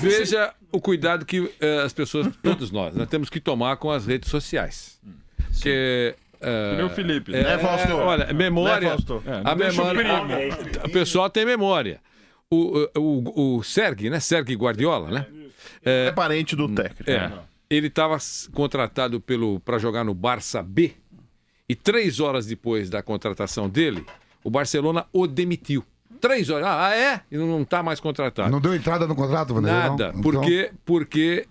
Veja o cuidado que as pessoas, todos nós temos que tomar com as redes sociais. Porque... o Felipe. Olha, memória... A memória... O pessoal tem memória. O Sergi, né? Sergi Guardiola, né? É parente do técnico. Ele estava contratado para jogar no Barça B e 3 horas depois da contratação dele, o Barcelona o demitiu. 3 horas. E não está mais contratado. Não deu entrada no contrato, Vanderlei? Nada, não? porque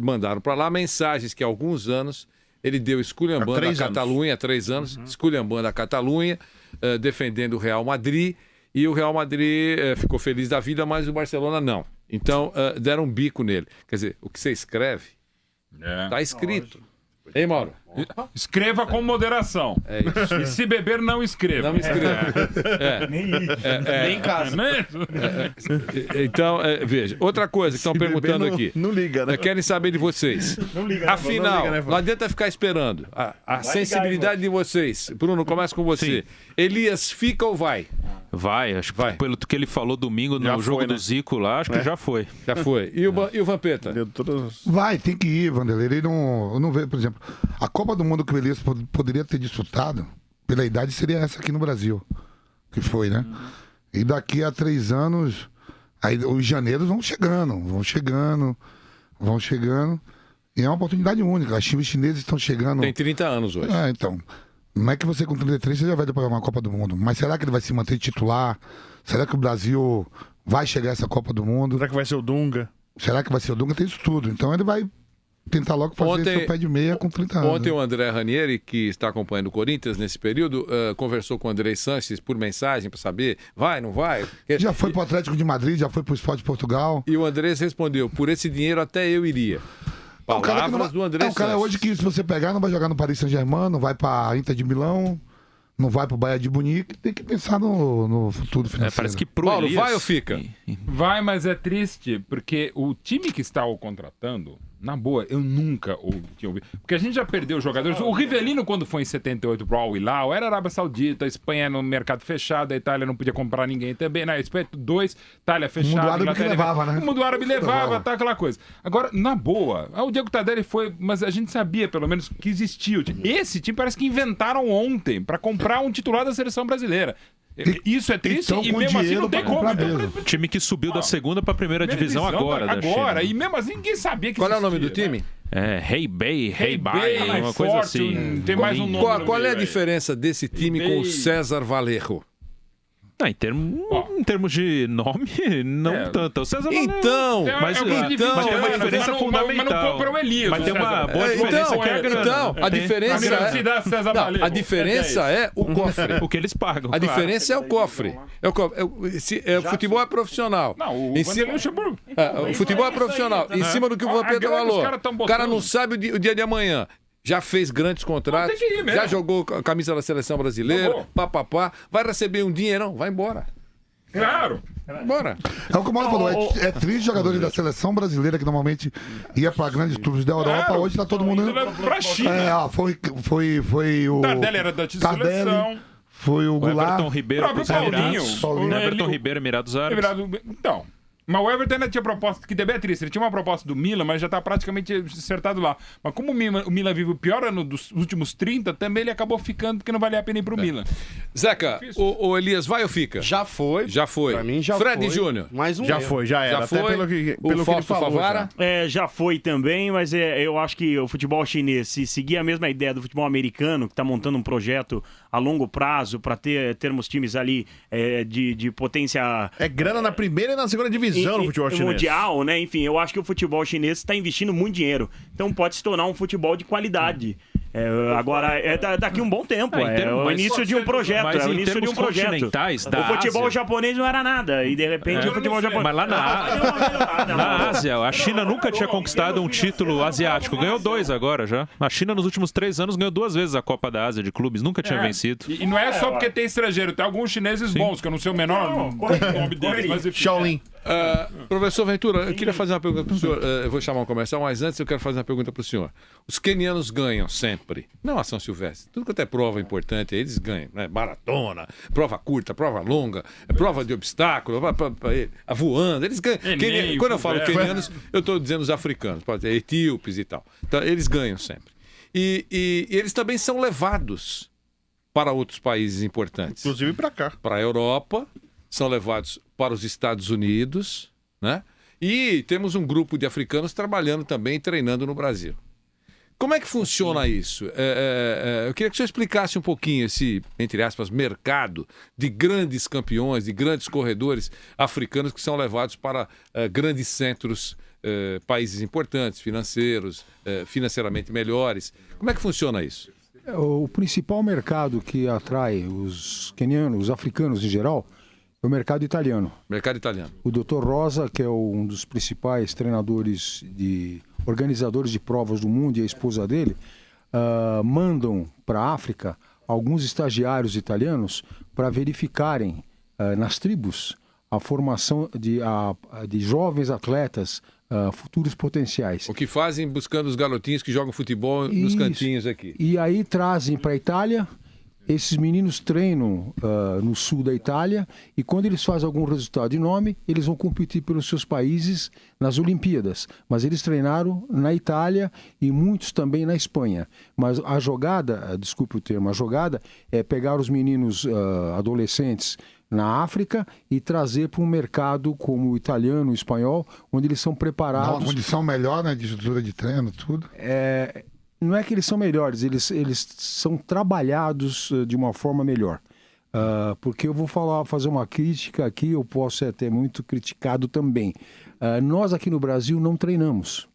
mandaram para lá mensagens que há alguns anos ele deu esculhambando a Catalunha, há 3 anos, esculhambando a Catalunha, defendendo o Real Madrid, e o Real Madrid ficou feliz da vida, mas o Barcelona não. Então, deram um bico nele. Quer dizer, o que você escreve, está escrito. Hein, Mauro? Escreva com moderação. É isso. E se beber, não escreva. Não escreva. Nem em casa. Então, veja. Outra coisa que estão perguntando aqui. Não liga, né? Querem saber de vocês. Não liga, Afinal, não liga, né, não adianta ficar esperando. A sensibilidade de vocês. Bruno, começa com você. Sim. Elias, fica ou vai? Vai, acho que Vai. pelo que ele falou domingo no jogo do Zico lá, acho que já foi. Já foi. E o Vampeta? Vai, tem que ir, Vanderlei. Ele eu não vejo, por exemplo, a Copa do Mundo que o Elias poderia ter disputado, pela idade, seria essa aqui no Brasil. Que foi, né? E daqui a 3 anos, aí os janeiros vão chegando. E é uma oportunidade única. Os times chineses estão chegando. Tem 30 anos hoje. Então. Não é que você com 33 você já vai depois uma Copa do Mundo. Mas será que ele vai se manter titular? Será que o Brasil vai chegar a essa Copa do Mundo? Será que vai ser o Dunga? Será que vai ser o Dunga? Tem isso tudo. Então ele vai tentar logo fazer seu pé de meia com 30 anos. Ontem o André Ranieri, que está acompanhando o Corinthians nesse período, conversou com o Andrei Sanches por mensagem para saber, vai, não vai? Já foi pro Atlético de Madrid, já foi pro Sport de Portugal. E o Andrés respondeu, por esse dinheiro até eu iria. Palavras do André Sanches. É um cara hoje que, se você pegar, não vai jogar no Paris Saint-Germain, não vai pra Inter de Milão, não vai pro Bayern de Munique, tem que pensar no futuro financeiro. Parece que pro Paulo, Elias... vai ou fica? Vai, mas é triste, porque o time que está o contratando, na boa, eu nunca tinha ouvido. Porque a gente já perdeu jogadores. O Rivelino, quando foi em 78 pro Al Hilal, era Arábia Saudita, a Espanha no mercado fechado, a Itália não podia comprar ninguém também. Na Espanha, 2, Itália fechada. O mundo árabe que levava, né? O mundo árabe levava, tá aquela coisa. Agora, na boa, o Diego Tardelli foi, mas a gente sabia, pelo menos, que existia o time. Esse time parece que inventaram ontem pra comprar um titular da seleção brasileira. Isso é triste então, e mesmo assim não tem como. Time que subiu da segunda para a primeira divisão agora. Agora, e mesmo assim ninguém sabia que Qual é o nome do existia, time? Hey Bay, uma coisa assim. Tem mais um nome. Qual é a diferença desse time com o César Vallejo? Em termos de nome, não tanto. O César então, mas tem uma diferença fundamental. Mas não comprou o Elias. Mas tem uma boa diferença que é a grana. Então, a diferença é o cofre. O que eles pagam. A diferença é o cofre. O futebol é profissional. Não, o futebol é profissional. Em cima do que o Vampeta falou. O cara não sabe o dia de amanhã. Já fez grandes contratos, já jogou a camisa da seleção brasileira, papapá, vai receber um dinheirão, vai embora. Claro. Vai embora. É o que o Mauro falou, é triste jogadores da seleção brasileira que normalmente ia para grandes clubes da Europa, hoje está todo mundo indo pra China. Foi o Tardelli era da seleção. Foi o Goulart. Everton Ribeiro dos Emirados. Everton Ribeiro, Emirados Árabes. Então... Mas o Everton ainda tinha proposta, que também é triste, ele tinha uma proposta do Milan, mas já tá praticamente acertado lá. Mas como o Milan vive o pior ano dos últimos 30, também ele acabou ficando porque não valia a pena ir pro Milan. Zeca, o Elias vai ou fica? Já foi. Já foi. Pra mim já Fred foi. Júnior. Mais um Já erro. foi, já era. Já foi. Até pelo que O Fausto ele falou. Favara. Já foi também, mas eu acho que o futebol chinês, se seguir a mesma ideia do futebol americano, que está montando um projeto a longo prazo para termos times ali de potência... É grana na primeira e na segunda divisão no futebol chinês. Mundial, né? Enfim, eu acho que o futebol chinês está investindo muito dinheiro. Então pode se tornar um futebol de qualidade. Agora, daqui um bom tempo. É o início de um projeto. Mas em termos continentais da o futebol Ásia, japonês não era nada. E de repente o futebol japonês... Mas lá na Ásia, a China nunca tinha conquistado um título asiático. Ganhou 2 agora já. A China nos últimos 3 anos ganhou 2 vezes a Copa da Ásia de clubes. Nunca tinha vencido. E não é só porque tem estrangeiro. Tem alguns chineses bons, que eu não sei o menor nome deles. Mas enfim, Shaolin. Professor Ventura, eu queria fazer uma pergunta para o senhor. Eu vou chamar um comercial, mas antes eu quero fazer uma pergunta para o senhor. Os quenianos ganham sempre, não a São Silvestre. Tudo quanto é prova importante, eles ganham. Né? Maratona, prova curta, prova longa, prova de obstáculo, a voando, eles ganham. Quando eu falo quenianos, eu estou dizendo os africanos, pode ser etíopes e tal. Então, eles ganham sempre. E eles também são levados para outros países importantes. Inclusive para cá. Para a Europa, são levados para os Estados Unidos, né? E temos um grupo de africanos trabalhando também, treinando no Brasil. Como é que funciona isso? Eu queria que o senhor explicasse um pouquinho esse, entre aspas, mercado de grandes campeões, de grandes corredores africanos que são levados para grandes centros, países importantes, financeiros, financeiramente melhores. Como é que funciona isso? O principal mercado que atrai os quenianos, os africanos em geral, é o mercado italiano. Mercado italiano. O Dr. Rosa, que é um dos principais treinadores organizadores de provas do mundo, e a esposa dele, mandam para a África alguns estagiários italianos para verificarem nas tribos a formação de jovens atletas futuros potenciais. O que fazem buscando os garotinhos que jogam futebol nos cantinhos aqui. E aí trazem para a Itália. Esses meninos treinam no sul da Itália e quando eles fazem algum resultado de nome, eles vão competir pelos seus países nas Olimpíadas. Mas eles treinaram na Itália e muitos também na Espanha. Mas a jogada, desculpe o termo, a jogada é pegar os meninos adolescentes na África e trazer para um mercado como o italiano, o espanhol, onde eles são preparados... Uma condição melhor, né, de estrutura de treino, tudo. Não é que eles são melhores, eles são trabalhados de uma forma melhor. Porque eu vou fazer uma crítica aqui, eu posso ser até muito criticado também. Nós aqui no Brasil não treinamos.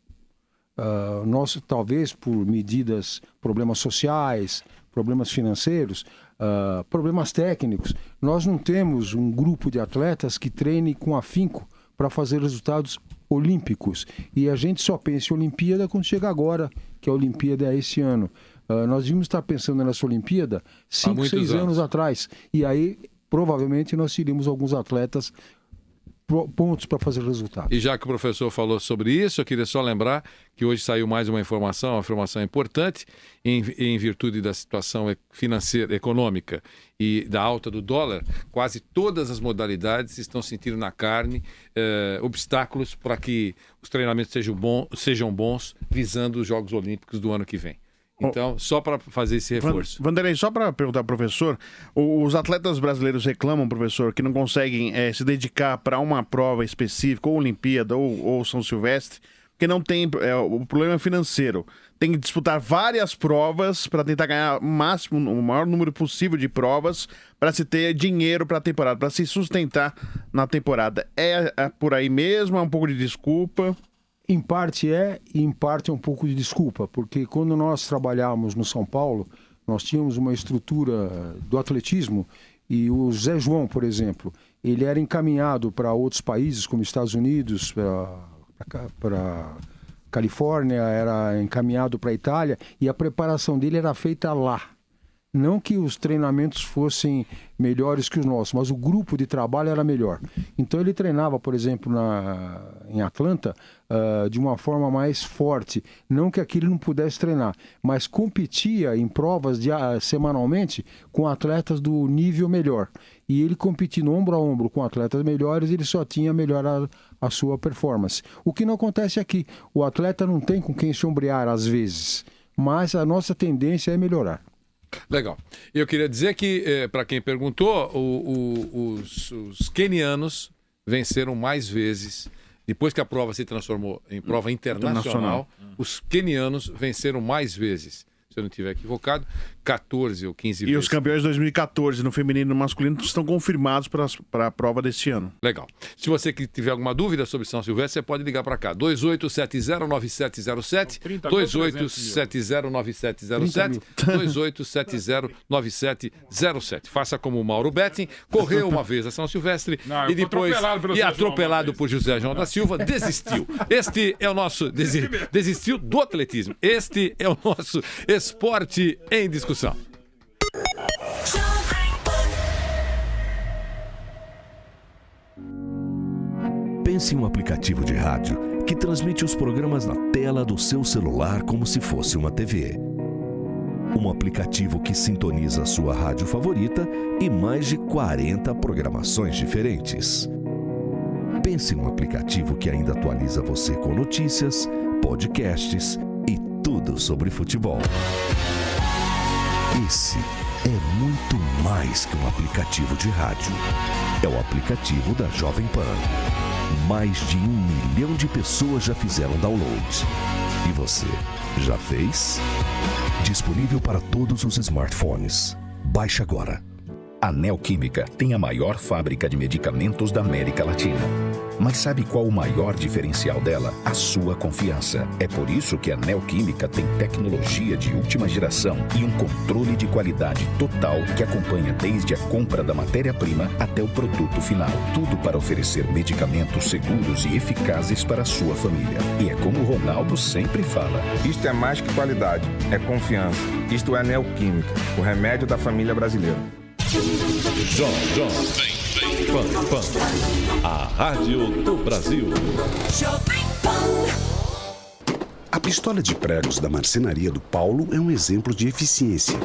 Nós, talvez por medidas, problemas sociais, problemas financeiros, problemas técnicos, nós não temos um grupo de atletas que treine com afinco para fazer resultados olímpicos. E a gente só pensa em Olimpíada quando chega agora, que a Olimpíada é esse ano. Nós devíamos estar pensando nessa Olimpíada 5, 6 anos atrás. E aí, provavelmente, nós teríamos alguns atletas pontos para fazer resultado. E já que o professor falou sobre isso, eu queria só lembrar que hoje saiu mais uma informação importante, em virtude da situação financeira, econômica e da alta do dólar, quase todas as modalidades estão sentindo na carne obstáculos para que os treinamentos sejam bons, visando os Jogos Olímpicos do ano que vem. Então, só para fazer esse reforço. Vanderlei, só para perguntar, professor, os atletas brasileiros reclamam, professor, que não conseguem se dedicar para uma prova específica, ou Olimpíada, ou São Silvestre, porque não tem o problema financeiro. Tem que disputar várias provas para tentar ganhar o maior número possível de provas para se ter dinheiro para a temporada, para se sustentar na temporada. É por aí mesmo? É um pouco de desculpa? Em parte e em parte é um pouco de desculpa, porque quando nós trabalhávamos no São Paulo, nós tínhamos uma estrutura do atletismo e o Zé João, por exemplo, ele era encaminhado para outros países, como Estados Unidos, para Califórnia, era encaminhado para a Itália e a preparação dele era feita lá. Não que os treinamentos fossem melhores que os nossos, mas o grupo de trabalho era melhor. Então ele treinava, por exemplo, em Atlanta, de uma forma mais forte. Não que aquilo não pudesse treinar, mas competia em provas semanalmente com atletas do nível melhor. E ele competindo ombro a ombro com atletas melhores, ele só tinha melhorado a sua performance. O que não acontece aqui. O atleta não tem com quem se ombrear às vezes, mas a nossa tendência é melhorar. Legal. Eu queria dizer que, para quem perguntou, os quenianos venceram mais vezes. Depois que a prova se transformou em prova internacional, os quenianos venceram mais vezes. Se eu não estiver equivocado, 14 ou 15 vezes. E os campeões de 2014 no feminino e no masculino estão confirmados para a prova deste ano. Legal. Se você tiver alguma dúvida sobre São Silvestre, você pode ligar para cá. 28709707, 28709707, 28709707. Faça como o Mauro Betting, correu uma vez a São Silvestre e depois atropelado por José João da Silva, desistiu. Este é o nosso... Desistiu do atletismo. Este é o nosso esporte em discussão. Pense em um aplicativo de rádio que transmite os programas na tela do seu celular como se fosse uma TV. Um aplicativo que sintoniza a sua rádio favorita e mais de 40 programações diferentes. Pense em um aplicativo que ainda atualiza você com notícias, podcasts e tudo sobre futebol. Esse é muito mais que um aplicativo de rádio. É o aplicativo da Jovem Pan. Mais de 1 milhão de pessoas já fizeram download. E você, já fez? Disponível para todos os smartphones. Baixe agora. A Neoquímica tem a maior fábrica de medicamentos da América Latina. Mas sabe qual o maior diferencial dela? A sua confiança. É por isso que a Neoquímica tem tecnologia de última geração e um controle de qualidade total que acompanha desde a compra da matéria-prima até o produto final. Tudo para oferecer medicamentos seguros e eficazes para a sua família. E é como o Ronaldo sempre fala. Isto é mais que qualidade, é confiança. Isto é Neoquímica, o remédio da família brasileira. Pan, a rádio do Brasil. A pistola de pregos da marcenaria do Paulo é um exemplo de eficiência.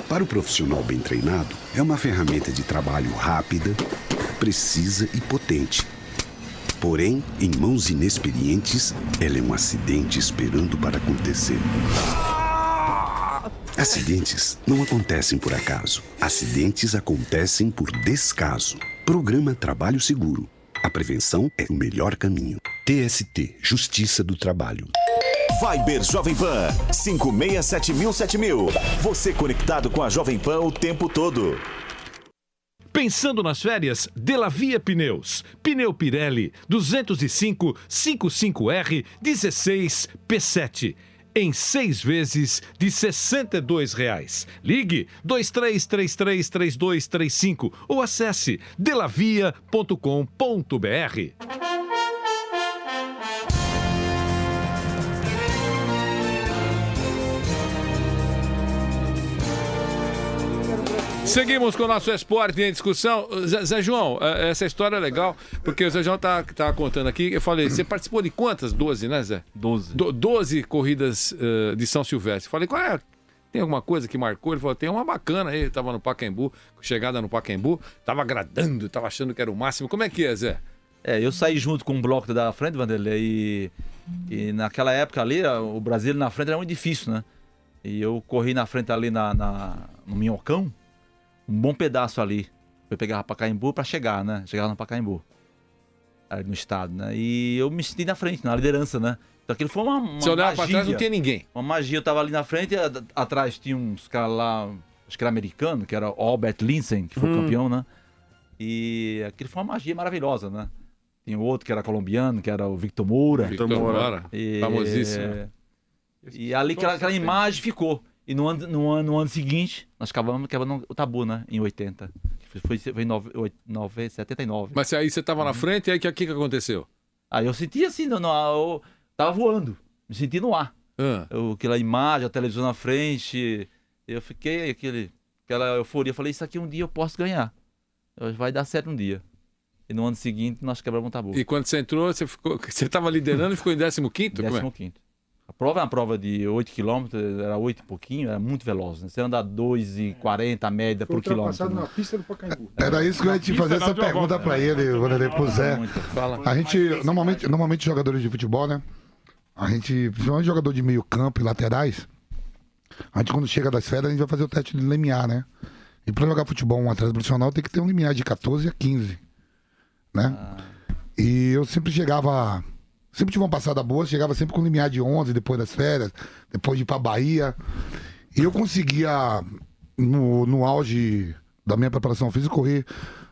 Para o profissional bem treinado, é uma ferramenta de trabalho rápida, precisa e potente. Porém, em mãos inexperientes, ela é um acidente esperando para acontecer. Acidentes não acontecem por acaso. Acidentes acontecem por descaso. Programa Trabalho Seguro. A prevenção é o melhor caminho. TST, Justiça do Trabalho. Viber Jovem Pan, 567070. Você conectado com a Jovem Pan o tempo todo. Pensando nas férias? Delavia Pneus. Pneu Pirelli 205 55R 16 P7. Em 6 vezes de R$ 62,00. Ligue 23333235 ou acesse delavia.com.br. Seguimos com o nosso esporte em discussão. Zé João, essa história é legal, porque o Zé João tá contando aqui. Eu falei, você participou de quantas? 12, né, Zé? 12. 12 corridas de São Silvestre. Falei, qual é? Tem alguma coisa que marcou? Ele falou, tem uma bacana aí. Ele tava no Pacaembu, chegada no Pacaembu, tava agradando, tava achando que era o máximo. Como é que é, Zé? Eu saí junto com um bloco da frente, Vanderlei, e naquela época ali, o Brasil na frente era muito difícil, né? E eu corri na frente ali no Minhocão, um bom pedaço ali. Eu pegava Pacaembu pra chegar, né? Chegava no Pacaembu, ali no estado, né? E eu me senti na frente, na liderança, né? Então aquilo foi uma Você olhava pra trás, não tinha ninguém. Uma magia, eu tava ali na frente, atrás tinha uns caras lá, acho que era americano, que era o Albert Linsen, que foi campeão, né? E aquilo foi uma magia maravilhosa, né? Tinha outro que era colombiano, que era o Victor Moura. Victor Moura, famosíssimo. E ali aquela imagem ficou. E no ano seguinte, nós acabamos quebrando o tabu, né? Em 80. Foi em 79. Mas aí você tava na frente, e aí o que aconteceu? Aí eu senti assim, eu tava voando. Me senti no ar. Aquela imagem, a televisão na frente. Eu fiquei aquela euforia. Eu falei, isso aqui um dia eu posso ganhar. Vai dar certo um dia. E no ano seguinte, nós quebramos o tabu. E quando você entrou, você tava liderando e ficou em 15º? 15º. A prova é uma prova de 8 km, era 8 e pouquinho, era muito veloz, né? Você anda 2,40 a média por quilômetro. Na pista do Pacaembu. Era isso que eu ia te fazer essa pergunta para ele, Vanderlei, pro Zé. A gente, normalmente jogadores de futebol, né? A gente, principalmente jogador de meio campo e laterais, a gente quando chega das férias, a gente vai fazer o teste de limiar, né? E para jogar futebol, um atleta profissional tem que ter um limiar de 14 a 15, né? E eu sempre chegava... Sempre tive uma passada boa, chegava sempre com limiar de 11 depois das férias, depois de ir pra Bahia. E eu conseguia, no auge da minha preparação física, correr.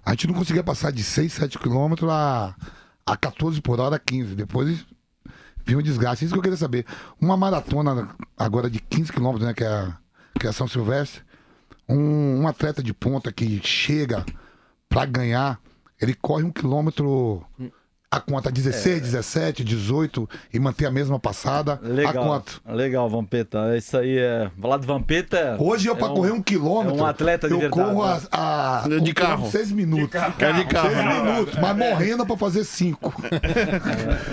A gente não conseguia passar de 6, 7 quilômetros a 14 por hora, 15. Depois vinha um desgaste. Isso que eu queria saber. Uma maratona agora de 15 quilômetros, né, que é a São Silvestre, um atleta de ponta que chega pra ganhar, ele corre 1 quilômetro A quanto? 16, 17, 18 e manter a mesma passada? Legal, a quanto? Legal, Vampeta. Isso aí é... Falar de Vampeta... Hoje eu, para correr 1 quilômetro, é um atleta de eu verdade, corro de carro. 6 minutos. De carro. 6 minutos, mas morrendo para fazer 5.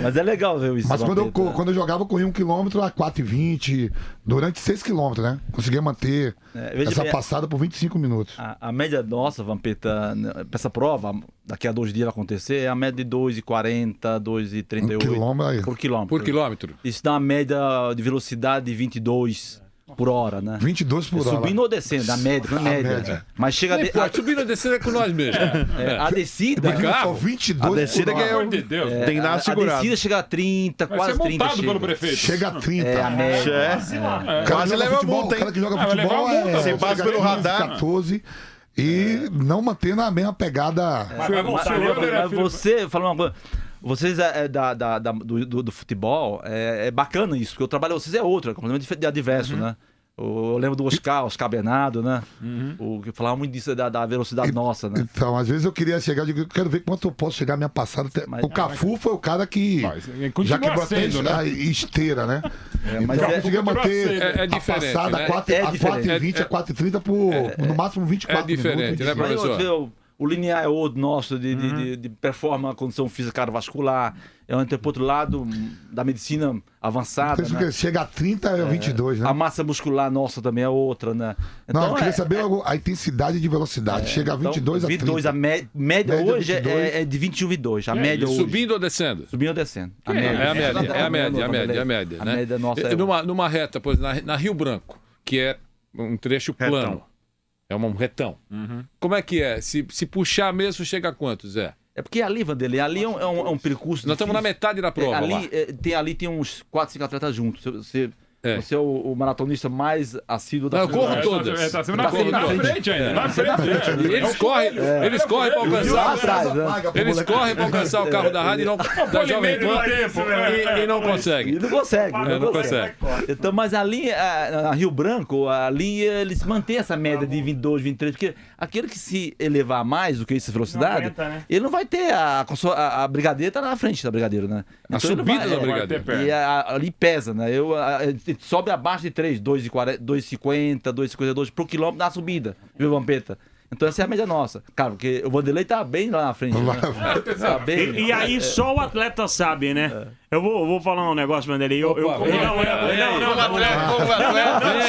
Mas é legal ver isso. Mas quando eu jogava, eu corria 1 quilômetro a 4,20 durante 6 quilômetros, né? Conseguia manter essa passada por 25 minutos. A média nossa, Vampeta, para essa prova, daqui a 2 dias vai acontecer, é a média de 2,40, 2,38 por quilômetro. Isso dá uma média de velocidade de 22 por hora, né? 22 por hora. Subindo ou descendo, a média. Mas chega a subindo ou descendo é com nós mesmo. A descida... De carro. 22 a descida por hora. de Deus. Tem que dar uma segurada. A descida chega a 30, quase 30 pelo prefeito. Chega a 30. É a média. Quase leva a multa, hein? O cara que joga futebol Você passa pelo radar. 14 e não mantendo a mesma pegada. Mas você, falando uma coisa, vocês do futebol, é bacana isso, porque o trabalho de vocês é outro, é completamente adverso, né? Eu lembro do Oscar Bernardo, né? O que falava muito disso da velocidade nossa, né? Então, às vezes eu queria chegar, eu quero ver quanto eu posso chegar a minha passada. O Cafu foi o cara que já quebrou até a esteira, né? Mas então eu conseguia manter a passada a 4,20, a 4,30 por no máximo 24 minutos. É diferente, né, professor? O linear é outro nosso, de performance, condição física cardiovascular. É um por outro lado da medicina avançada. Então, né? Chega a 30 é 22, né? A massa muscular nossa também é outra, né? Então, não, eu queria saber a intensidade de velocidade. Chega a 22 a 30. 22, a média hoje é de 21 22. A média hoje. Subindo ou descendo? Subindo ou descendo. A média, né? A média nossa numa reta, pois, na Rio Branco, que é um trecho plano. É um retão. Como é que é? Se puxar mesmo, chega a quanto, Zé? É porque ali, Vanderlei, ali é um percurso. Nós estamos na metade da prova. Ali tem uns 4, 5 atletas juntos. Você é o maratonista mais assíduo da prova. Eu corro todas. Está sempre na frente ainda. Na frente. Eles correm para alcançar. Eles correm para alcançar o carro da rádio da Jovem Pan e não conseguem. Não consegue. Então, mas ali, na Rio Branco, ali eles mantêm essa média de 22, 23, porque aquele que se elevar mais do que essa velocidade, ele não vai ter a brigadeira tá na frente da brigadeira, né? A subida da brigadeira. E ali pesa, né? Sobe abaixo de 3, 2,40, 2,50, 2,52 por quilômetro na subida, viu, Vampeta? Então essa é a média nossa. Cara, porque o Vanderlei tá bem lá na frente. Né? Tá bem, e aí só o atleta sabe, né? Eu vou falar um negócio, Vanderlei.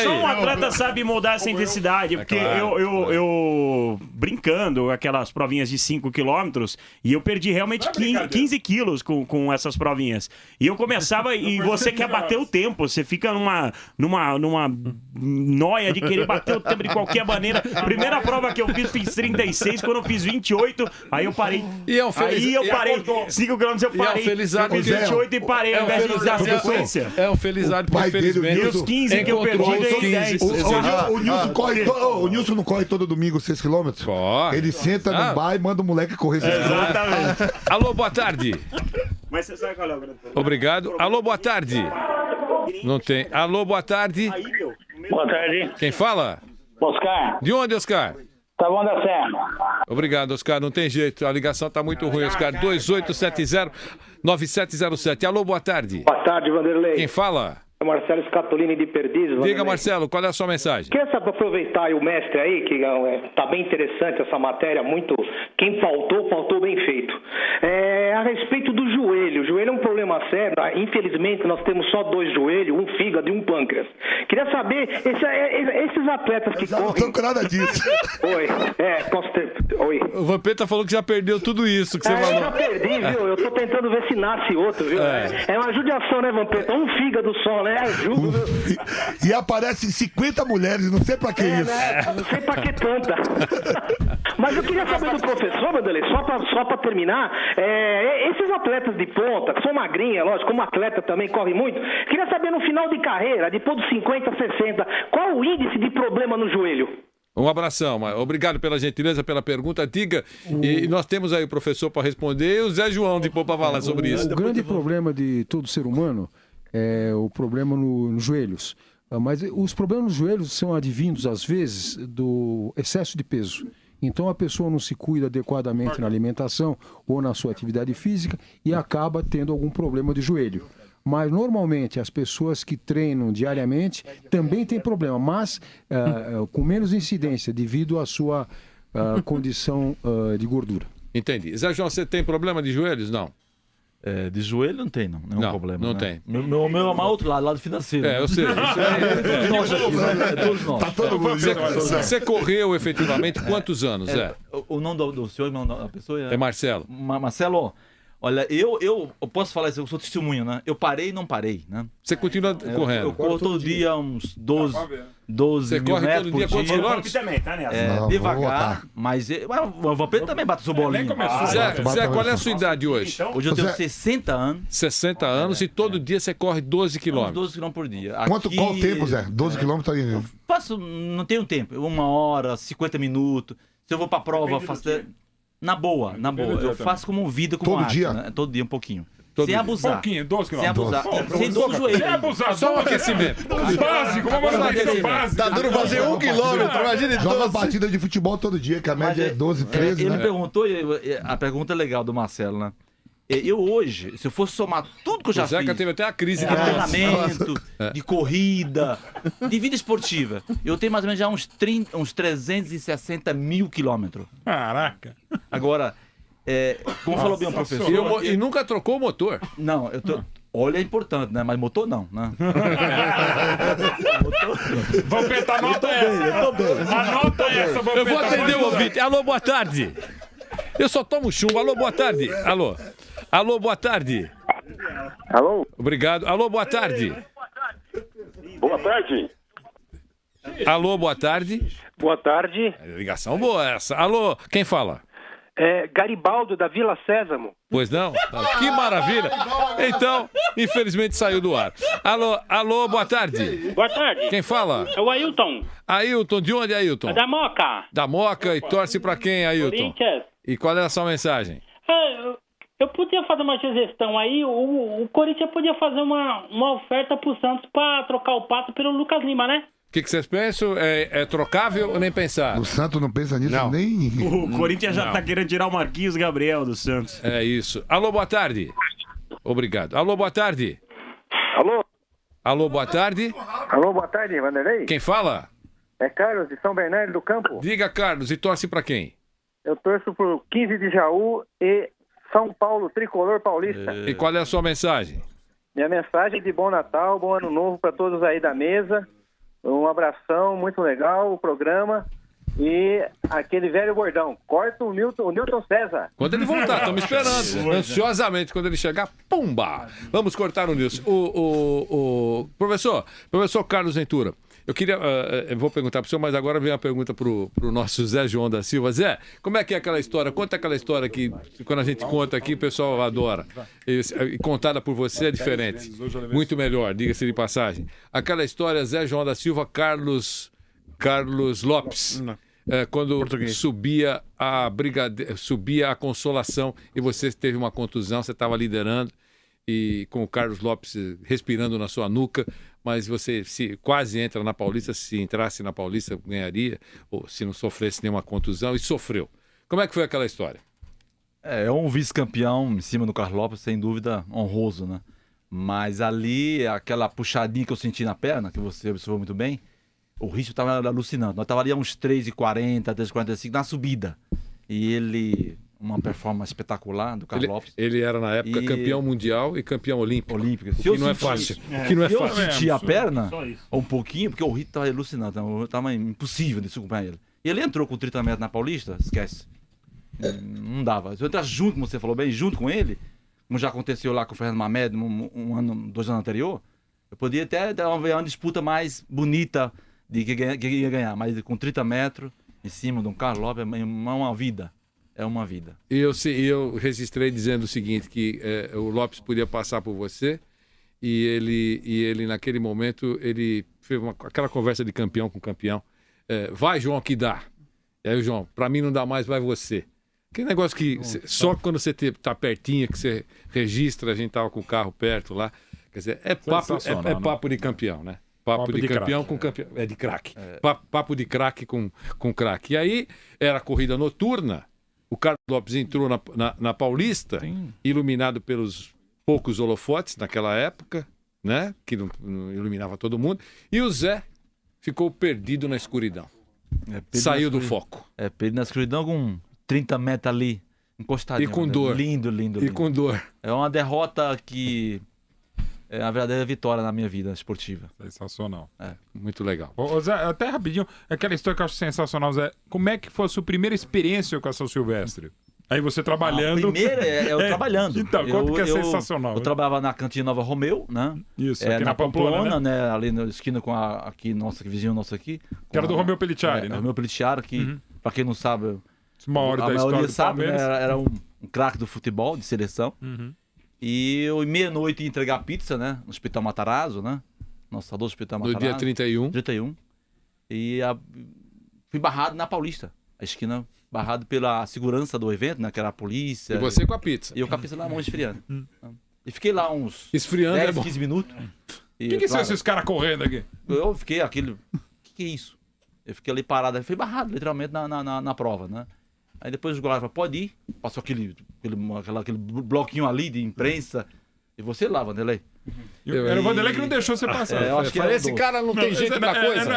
Só um atleta sabe mudar essa intensidade. Porque eu brincando, aquelas provinhas de 5 quilômetros, e eu perdi realmente 15 quilos com essas provinhas. E eu começava, e você quer bater o tempo, você fica numa noia de querer bater o tempo de qualquer maneira. Primeira prova que eu fiz 36, quando eu fiz 28, aí eu parei. Aí eu parei. 5 quilômetros eu parei. Eu fiz 28 e parei, ao invés de usar a sequência. É um felizardo, porque infelizmente. E os 15 que eu perdi, 10. O Nilson não corre todo domingo 6 km? Ele senta no bar e manda o moleque correr 6 km. Exatamente. Alô, boa tarde. Mas você sabe qual é o grande problema? Obrigado. Alô, boa tarde. Não tem. Alô, boa tarde. Boa tarde. Quem fala? Oscar. De onde, Oscar? Tá bom da Serra. Obrigado, Oscar. Não tem jeito. A ligação tá muito ruim, Oscar. 2870-9707. Alô, boa tarde. Boa tarde, Vanderlei. Quem fala? É Marcelo Scatolini de Perdizes. Diga, Marcelo, qual é a sua mensagem? Queria saber, aproveitar aí o mestre aí, que tá bem interessante essa matéria, muito... Quem faltou bem feito. A respeito do joelho. O joelho é um problema sério. Infelizmente, nós temos só 2 joelhos, um fígado e um pâncreas. Queria saber, esses atletas que correm... Não tô com nada disso. Oi. Posso ter... Oi. O Vampeta falou que já perdeu tudo isso que você falou. Eu já perdi, viu? Eu tô tentando ver se nasce outro, viu? É uma judiação, né, Vampeta? Um fígado só, né? Ajuda. E aparecem 50 mulheres, não sei pra que isso. Né? Não sei pra que tanta. Mas eu queria saber do professor, Vanderlei, só pra terminar, esses atletas de ponta, que são magrinha, lógico, como atleta também corre muito, queria saber no final de carreira, depois dos 50, 60, qual o índice de problema no joelho? Um abração, obrigado pela gentileza, pela pergunta. Diga, e nós temos aí o professor para responder e o Zé João depois para falar sobre isso. O grande problema de todo ser humano é o problema nos joelhos. Mas os problemas nos joelhos são advindos, às vezes, do excesso de peso. Então a pessoa não se cuida adequadamente na alimentação ou na sua atividade física e acaba tendo algum problema de joelho. Mas normalmente as pessoas que treinam diariamente também têm problema, mas com menos incidência devido à sua condição de gordura. Entendi. Zé João, você tem problema de joelhos? Não. De joelho não tem, não. Nenhum problema. Não né? tem. Meu é o outro lado financeiro. Eu sei. Todos nós. Tá todo mundo. Você correu efetivamente quantos anos, Zé? O nome do senhor, da pessoa é Marcelo. Marcelo, olha, eu posso falar isso, eu sou testemunho, né? Eu parei e não parei, né? Você continua correndo? Eu corro todo dia uns 12 Você corre todo dia quantos quilômetros? também, tá nessa? Devagar, mas o Vampeta também bate sua bolinha. Zé, qual é a sua idade hoje? Hoje eu tenho 60 anos. 60 anos e todo dia você corre 12 quilômetros. 12 quilômetros por dia. Qual o tempo, Zé? 12 quilômetros aí. Eu faço, não tenho tempo. 1 hora, 50 minutos. Se eu vou pra prova, eu faço... Na boa. Eu faço como vida, como todo arte, dia? Né? Todo dia um pouquinho. Todo sem dia. abusar. Pouquinho, 12 sem abusar. quilômetros. Sem dor no joelho. Sem abusar. Só um aquecimento. Básico, vamos lá, isso básico. Tá duro fazer 1 quilômetro, imagina. Joga batida de futebol todo dia, que a média é 12, 13, Ele né? me perguntou, a pergunta é legal do Marcelo, né? Eu hoje, se eu fosse somar tudo que eu já fiz... O Zeca teve até a crise de treinamento, de corrida, de vida esportiva. Eu tenho mais ou menos já uns 360 mil quilômetros. Caraca. Agora, como falou bem o professor... E nunca trocou o motor? Não, eu tô... Óleo é importante, né? Mas motor não, né? Vampeta, anota essa. Anota essa, Vampeta. Eu vou atender o ouvinte. Alô, boa tarde. Eu só tomo chumbo. Alô, boa tarde. Alô. Alô, boa tarde. Alô? Obrigado. Alô, boa tarde. Boa tarde. Alô, boa tarde. Boa tarde. Ligação boa essa. Alô, quem fala? Garibaldo, da Vila Sésamo. Pois não? Que maravilha. Então, infelizmente saiu do ar. Alô, boa tarde. Boa tarde. Quem fala? É o Ailton. Ailton, de onde, Ailton? É da Moca. Da Moca. E torce pra quem, Ailton? Corinthians. E qual é a sua mensagem? Eu podia fazer uma sugestão aí, o Corinthians podia fazer uma oferta pro Santos pra trocar o Pato pelo Lucas Lima, né? O que vocês pensam? É trocável ou nem pensar? O Santos não pensa nisso nem... O Corinthians já tá querendo tirar o Marquinhos Gabriel do Santos. É isso. Alô, boa tarde. Obrigado. Alô, boa tarde. Alô? Alô, boa tarde. Alô, boa tarde, Vanderlei. Quem fala? É Carlos, de São Bernardo do Campo. Diga, Carlos, e torce pra quem? Eu torço pro 15 de Jaú e São Paulo, Tricolor Paulista. E qual é a sua mensagem? Minha mensagem de bom Natal, bom Ano Novo pra todos aí da mesa. Um abração, muito legal o programa. E aquele velho bordão, corta o Newton César. Quando ele voltar, estamos esperando. Ansiosamente, quando ele chegar, pumba! Vamos cortar o Nilson. O professor Carlos Ventura, eu queria, eu vou perguntar para o senhor, mas agora vem a pergunta para o nosso Zé João da Silva. Zé, como é que é aquela história? Conta aquela história que, quando a gente conta aqui, o pessoal adora. E contada por você é diferente. Muito melhor, diga-se de passagem. Aquela história, Zé João da Silva, Carlos Lopes. Quando subia a Consolação e você teve uma contusão, você estava liderando e com o Carlos Lopes respirando na sua nuca, mas você quase entra na Paulista, se entrasse na Paulista ganharia, ou se não sofresse nenhuma contusão, e sofreu. Como é que foi aquela história? É um vice-campeão em cima do Carlos Lopes, sem dúvida, honroso, né? Mas ali, aquela puxadinha que eu senti na perna, que você observou muito bem, o ritmo estava alucinante. Nós estávamos ali a uns 3,40, 3,45 na subida. E ele, uma performance espetacular do Carlos Lopes. Ele era, na época, campeão mundial e campeão olímpico. Que não é fácil. Eu senti a perna um pouquinho, porque o ritmo estava alucinante. Estava impossível de acompanhar ele. E ele entrou com 30 metros na Paulista, esquece. Não dava. Se eu entrasse junto, como você falou bem, junto com ele, como já aconteceu lá com o Fernando Mamed 2 anos anterior, eu podia até dar uma disputa mais bonita de que ia ganhar, mas com 30 metros em cima de um Carlos Lopes é uma vida. É uma vida. E eu registrei dizendo o seguinte, que o Lopes podia passar por você e ele naquele momento, ele fez aquela conversa de campeão com campeão. Vai, João, que dá. E aí, João, pra mim não dá mais, vai você. Aquele negócio que só quando você tá pertinho, que você registra, a gente tava com o carro perto lá. Quer dizer, papo de campeão, né? Papo de campeão com campeão. É de craque. Papo de craque com craque. E aí era corrida noturna. O Carlos Lopes entrou na Paulista, iluminado pelos poucos holofotes naquela época, né? Que não iluminava todo mundo. E o Zé ficou perdido na escuridão. Saiu do foco. Perdido na escuridão com 30 metros ali, encostadinho. E com dor. Lindo. E com dor. É uma derrota que é a verdadeira vitória na minha vida esportiva. Sensacional. Muito legal. Ô, Zé, até rapidinho, aquela história que eu acho sensacional, Zé. Como é que foi a sua primeira experiência com a São Silvestre? Aí você trabalhando... A primeira é eu trabalhando. Então, quanto que é sensacional? Eu trabalhava na Cantina Nova Romeu, né? Isso, aqui na Pamplona, né? Ali na esquina com vizinho nosso aqui. Que era do Romeu Pelliciari, né? Romeu Pelliciari, que, pra quem não sabe... A maioria sabe, né? Era um craque do futebol, de seleção. E eu, meia-noite, ia entregar pizza, né? No Hospital Matarazzo, né? Nosso saudoso Hospital Matarazzo. No dia 31. 31. E fui barrado na Paulista. A esquina barrado pela segurança do evento, né? Que era a polícia. E você com a pizza. E eu com a pizza na mão esfriando. E fiquei lá uns esfriando 10, 15 minutos. O que são esses caras correndo aqui? Eu fiquei aquele... O que é isso? Eu fiquei ali parado. Fui barrado, literalmente, na prova, né? Aí depois os goleiros falaram, pode ir. Passou aquele bloquinho ali de imprensa. E você lá, Vanderlei. Era o Vanderlei que não deixou você passar. Eu acho que esse cara não tem jeito pra coisa.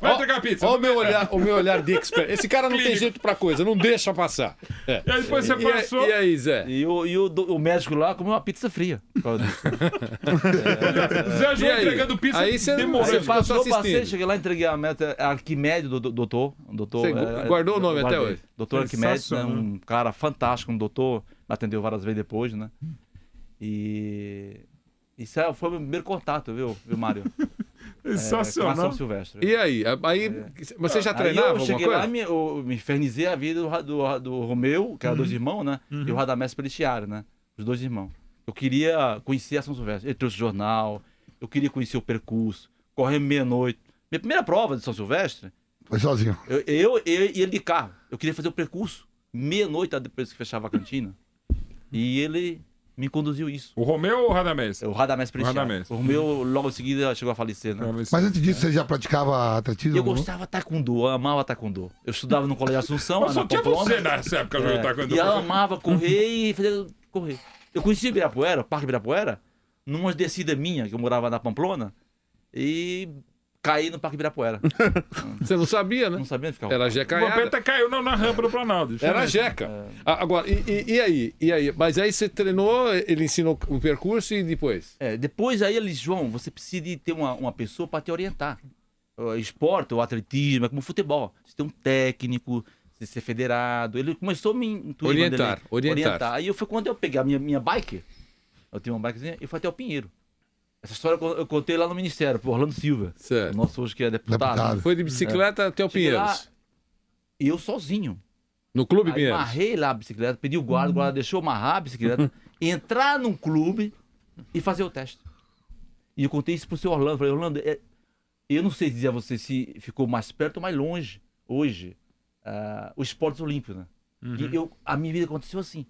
Vai entregar pizza. Olha o meu olhar de expert. Esse cara não tem jeito pra coisa, não deixa passar. E aí depois você passou. E aí, Zé? E o médico lá comeu uma pizza fria. Zé João entregando pizza. Aí você passei, cheguei lá, entreguei a meta. Arquimedes, do doutor. Você guardou o nome até hoje? Doutor Arquimedes, né? Um cara fantástico, um doutor. Atendeu várias vezes depois, né? E isso foi o meu primeiro contato, viu Mário? Sensacional. Com a São Silvestre. E aí? Você já treinava alguma coisa? Eu cheguei lá, eu me infernizei a vida do Romeu, que eram dois irmãos, né? E o Radamés Pelliciari, né? Os dois irmãos. Eu queria conhecer a São Silvestre. Ele trouxe o jornal, eu queria conhecer o percurso, correr meia-noite. Minha primeira prova de São Silvestre... Foi sozinho? Eu e ele de carro. Eu queria fazer o percurso meia-noite depois que fechava a cantina. E ele... me conduziu isso. O Romeu ou o Radamés? O Radamés Pelliciari. O Romeu logo em seguida chegou a falecer, né? Mas antes disso você já praticava atletismo? Eu gostava de taekwondo, eu amava taekwondo. Eu estudava no Colégio Assunção, mas só tinha você nessa época jogando taekwondo. E eu amava correr e fazer correr. Eu conheci Ibirapuera, o Parque Ibirapuera, numa descida minha, que eu morava na Pamplona, e caí no Parque Ibirapuera. Você não sabia, né? Não sabia ficar. Era jecaiada. O Vampeta caiu na rampa do Planalto. Era jeca. Agora, e aí? Mas aí você treinou, ele ensinou o percurso e depois? Depois aí eles, João, você precisa de ter uma pessoa para te orientar. O esporte, o atletismo, é como o futebol. Você tem um técnico, você ser federado. Ele começou a me orientar. Aí foi quando eu peguei a minha bike, eu tinha uma bikezinha, e fui até o Pinheiro. Essa história eu contei lá no Ministério, pro Orlando Silva. Certo. O nosso hoje que é deputado. Foi de bicicleta até o Pinheiros. E eu sozinho. No Clube Pinheiros? Amarrei lá a bicicleta, pedi o guarda deixou eu amarrar a bicicleta, entrar num clube e fazer o teste. E eu contei isso pro seu Orlando. Falei, Orlando, eu não sei dizer a você se ficou mais perto ou mais longe hoje os esportes olímpicos, né? E a minha vida aconteceu assim.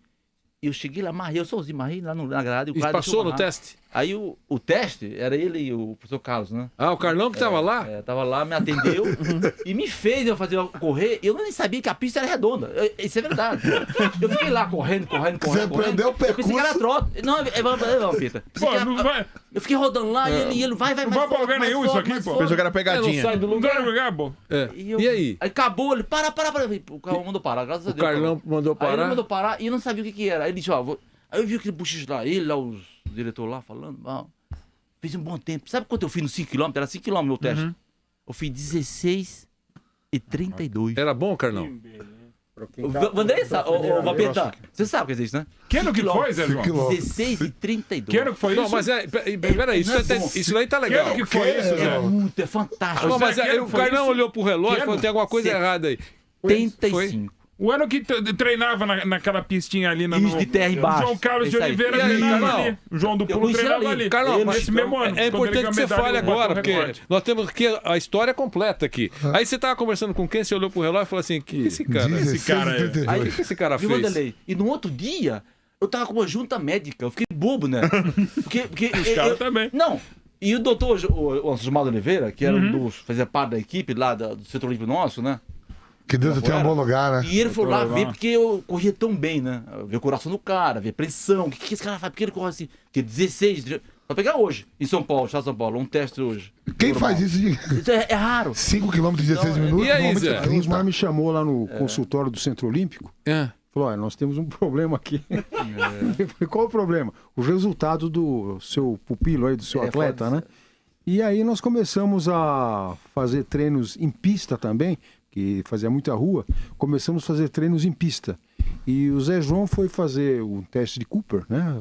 Eu cheguei lá, amarrei, eu sozinho, amarrei lá na grade. E passou no teste? Aí o teste era ele e o professor Carlos, né? O Carlão que tava lá? Tava lá, me atendeu e me fez eu correr. Eu nem sabia que a pista era redonda. Isso é verdade. Eu fiquei lá correndo. Você aprendeu o percurso? Eu pensei que era trote. Não, Pita. Eu fiquei rodando lá e ele vai. Não vai pra lugar nenhum isso aqui, pô. Pensou que era pegadinha. Não sai do lugar, pô. E aí? Aí acabou, ele para. O Carlão mandou parar, graças a Deus. O Carlão mandou parar? Aí ele mandou parar e eu não sabia o que era. Aí ele disse, aí eu vi aquele buchicho lá, ele lá, os diretores lá falando, fiz um bom tempo. Sabe quanto eu fiz nos 5km? Era 5km meu teste. Eu fiz 16:32. Era bom, Carlão? Vanderlei, o Vampeta, você sabe o que é isso, né? Que ano que foi, Zé João? 16:32. Que ano que foi isso? Não, mas peraí, isso aí tá legal. Que ano que foi isso, Zé? É fantástico. Não, mas o Carlão olhou pro relógio e falou, tem alguma coisa errada aí. 75. O ano que treinava naquela pistinha ali na de terra embaixo. O João Carlos de Oliveira treinava ali. O João do Pulo treinava ali. Carlão, nesse mesmo ano. É importante que você fale agora, porque nós temos aqui a história completa aqui. Aí você tava conversando com quem, você olhou pro relógio e falou assim, que esse cara é? Aí o que esse cara fez? E no outro dia, eu tava com uma junta médica, eu fiquei bobo, né? Porque os caras também. Não. E o doutor o Osmar Oliveira, que era fazia parte da equipe lá do Centro Olímpico nosso, né? Que Deus tenha um bom lugar, né? E ele foi lá ver porque eu corria tão bem, né? Ver o coração do cara, ver pressão. O que esse cara faz? Por que ele corre assim? Porque 16... Vai pegar hoje, em São Paulo, Estado de São Paulo, um teste hoje. Quem faz isso? Isso é raro. 5 km em 16 minutos? E aí, Zé? O Osmar me chamou lá no consultório do Centro Olímpico. Falou, olha, nós temos um problema aqui. Eu falei, qual o problema? O resultado do seu pupilo aí, do seu atleta, né? E aí nós começamos a fazer treinos em pista também, que fazia muita rua. Começamos a fazer treinos em pista. E o Zé João foi fazer o teste de Cooper, né?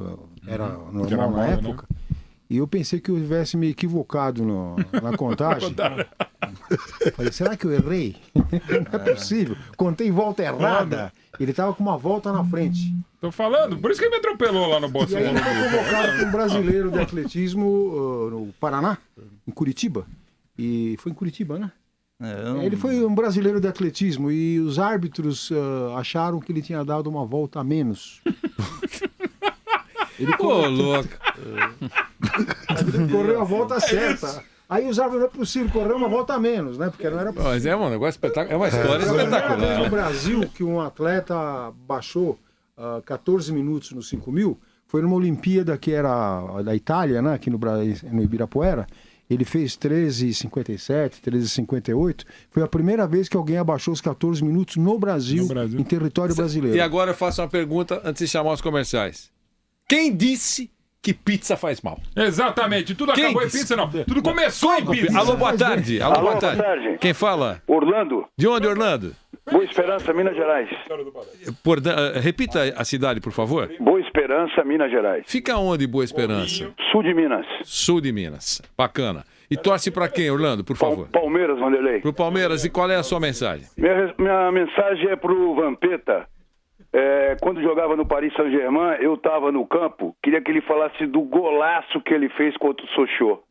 Era normal na época. Né? E eu pensei que eu tivesse me equivocado na contagem. Falei, será que eu errei? Não é possível. Contei volta errada. Ele tava com uma volta na frente. Tô falando, por isso que ele me atropelou lá no Bolsa. E aí ele foi convocado para um brasileiro de atletismo no Paraná, em Curitiba. E foi em Curitiba, né? Ele foi um brasileiro de atletismo e os árbitros acharam que ele tinha dado uma volta a menos. Ele louco. Ele correu a volta certa. Aí os árbitros, não é possível, correu uma volta a menos, né? Porque não era possível. Mas é um negócio espetacular, é uma história espetacular. No Brasil, que um atleta baixou 14 minutos no 5.000, foi numa Olimpíada que era da Itália, né? Aqui no Ibirapuera. Ele fez 13,57, 13,58. Foi a primeira vez que alguém abaixou os 14 minutos no Brasil, em território brasileiro. E agora eu faço uma pergunta antes de chamar os comerciais. Quem disse que pizza faz mal? Exatamente. Tudo acabou em pizza, não. Tudo começou em pizza. Alô, boa tarde. Alô, boa tarde. Quem fala? Orlando. De onde, Orlando? Boa Esperança, Minas Gerais. Repita a cidade, por favor. Boa Esperança, Minas Gerais. Fica onde, Boa Esperança? Sul de Minas. Sul de Minas. Bacana. E torce pra quem, Orlando, por favor? Palmeiras, Vanderlei. Pro Palmeiras. E qual é a sua mensagem? Minha mensagem é pro Vampeta. Quando jogava no Paris Saint-Germain, eu estava no campo. Queria que ele falasse do golaço que ele fez contra o Sochaux.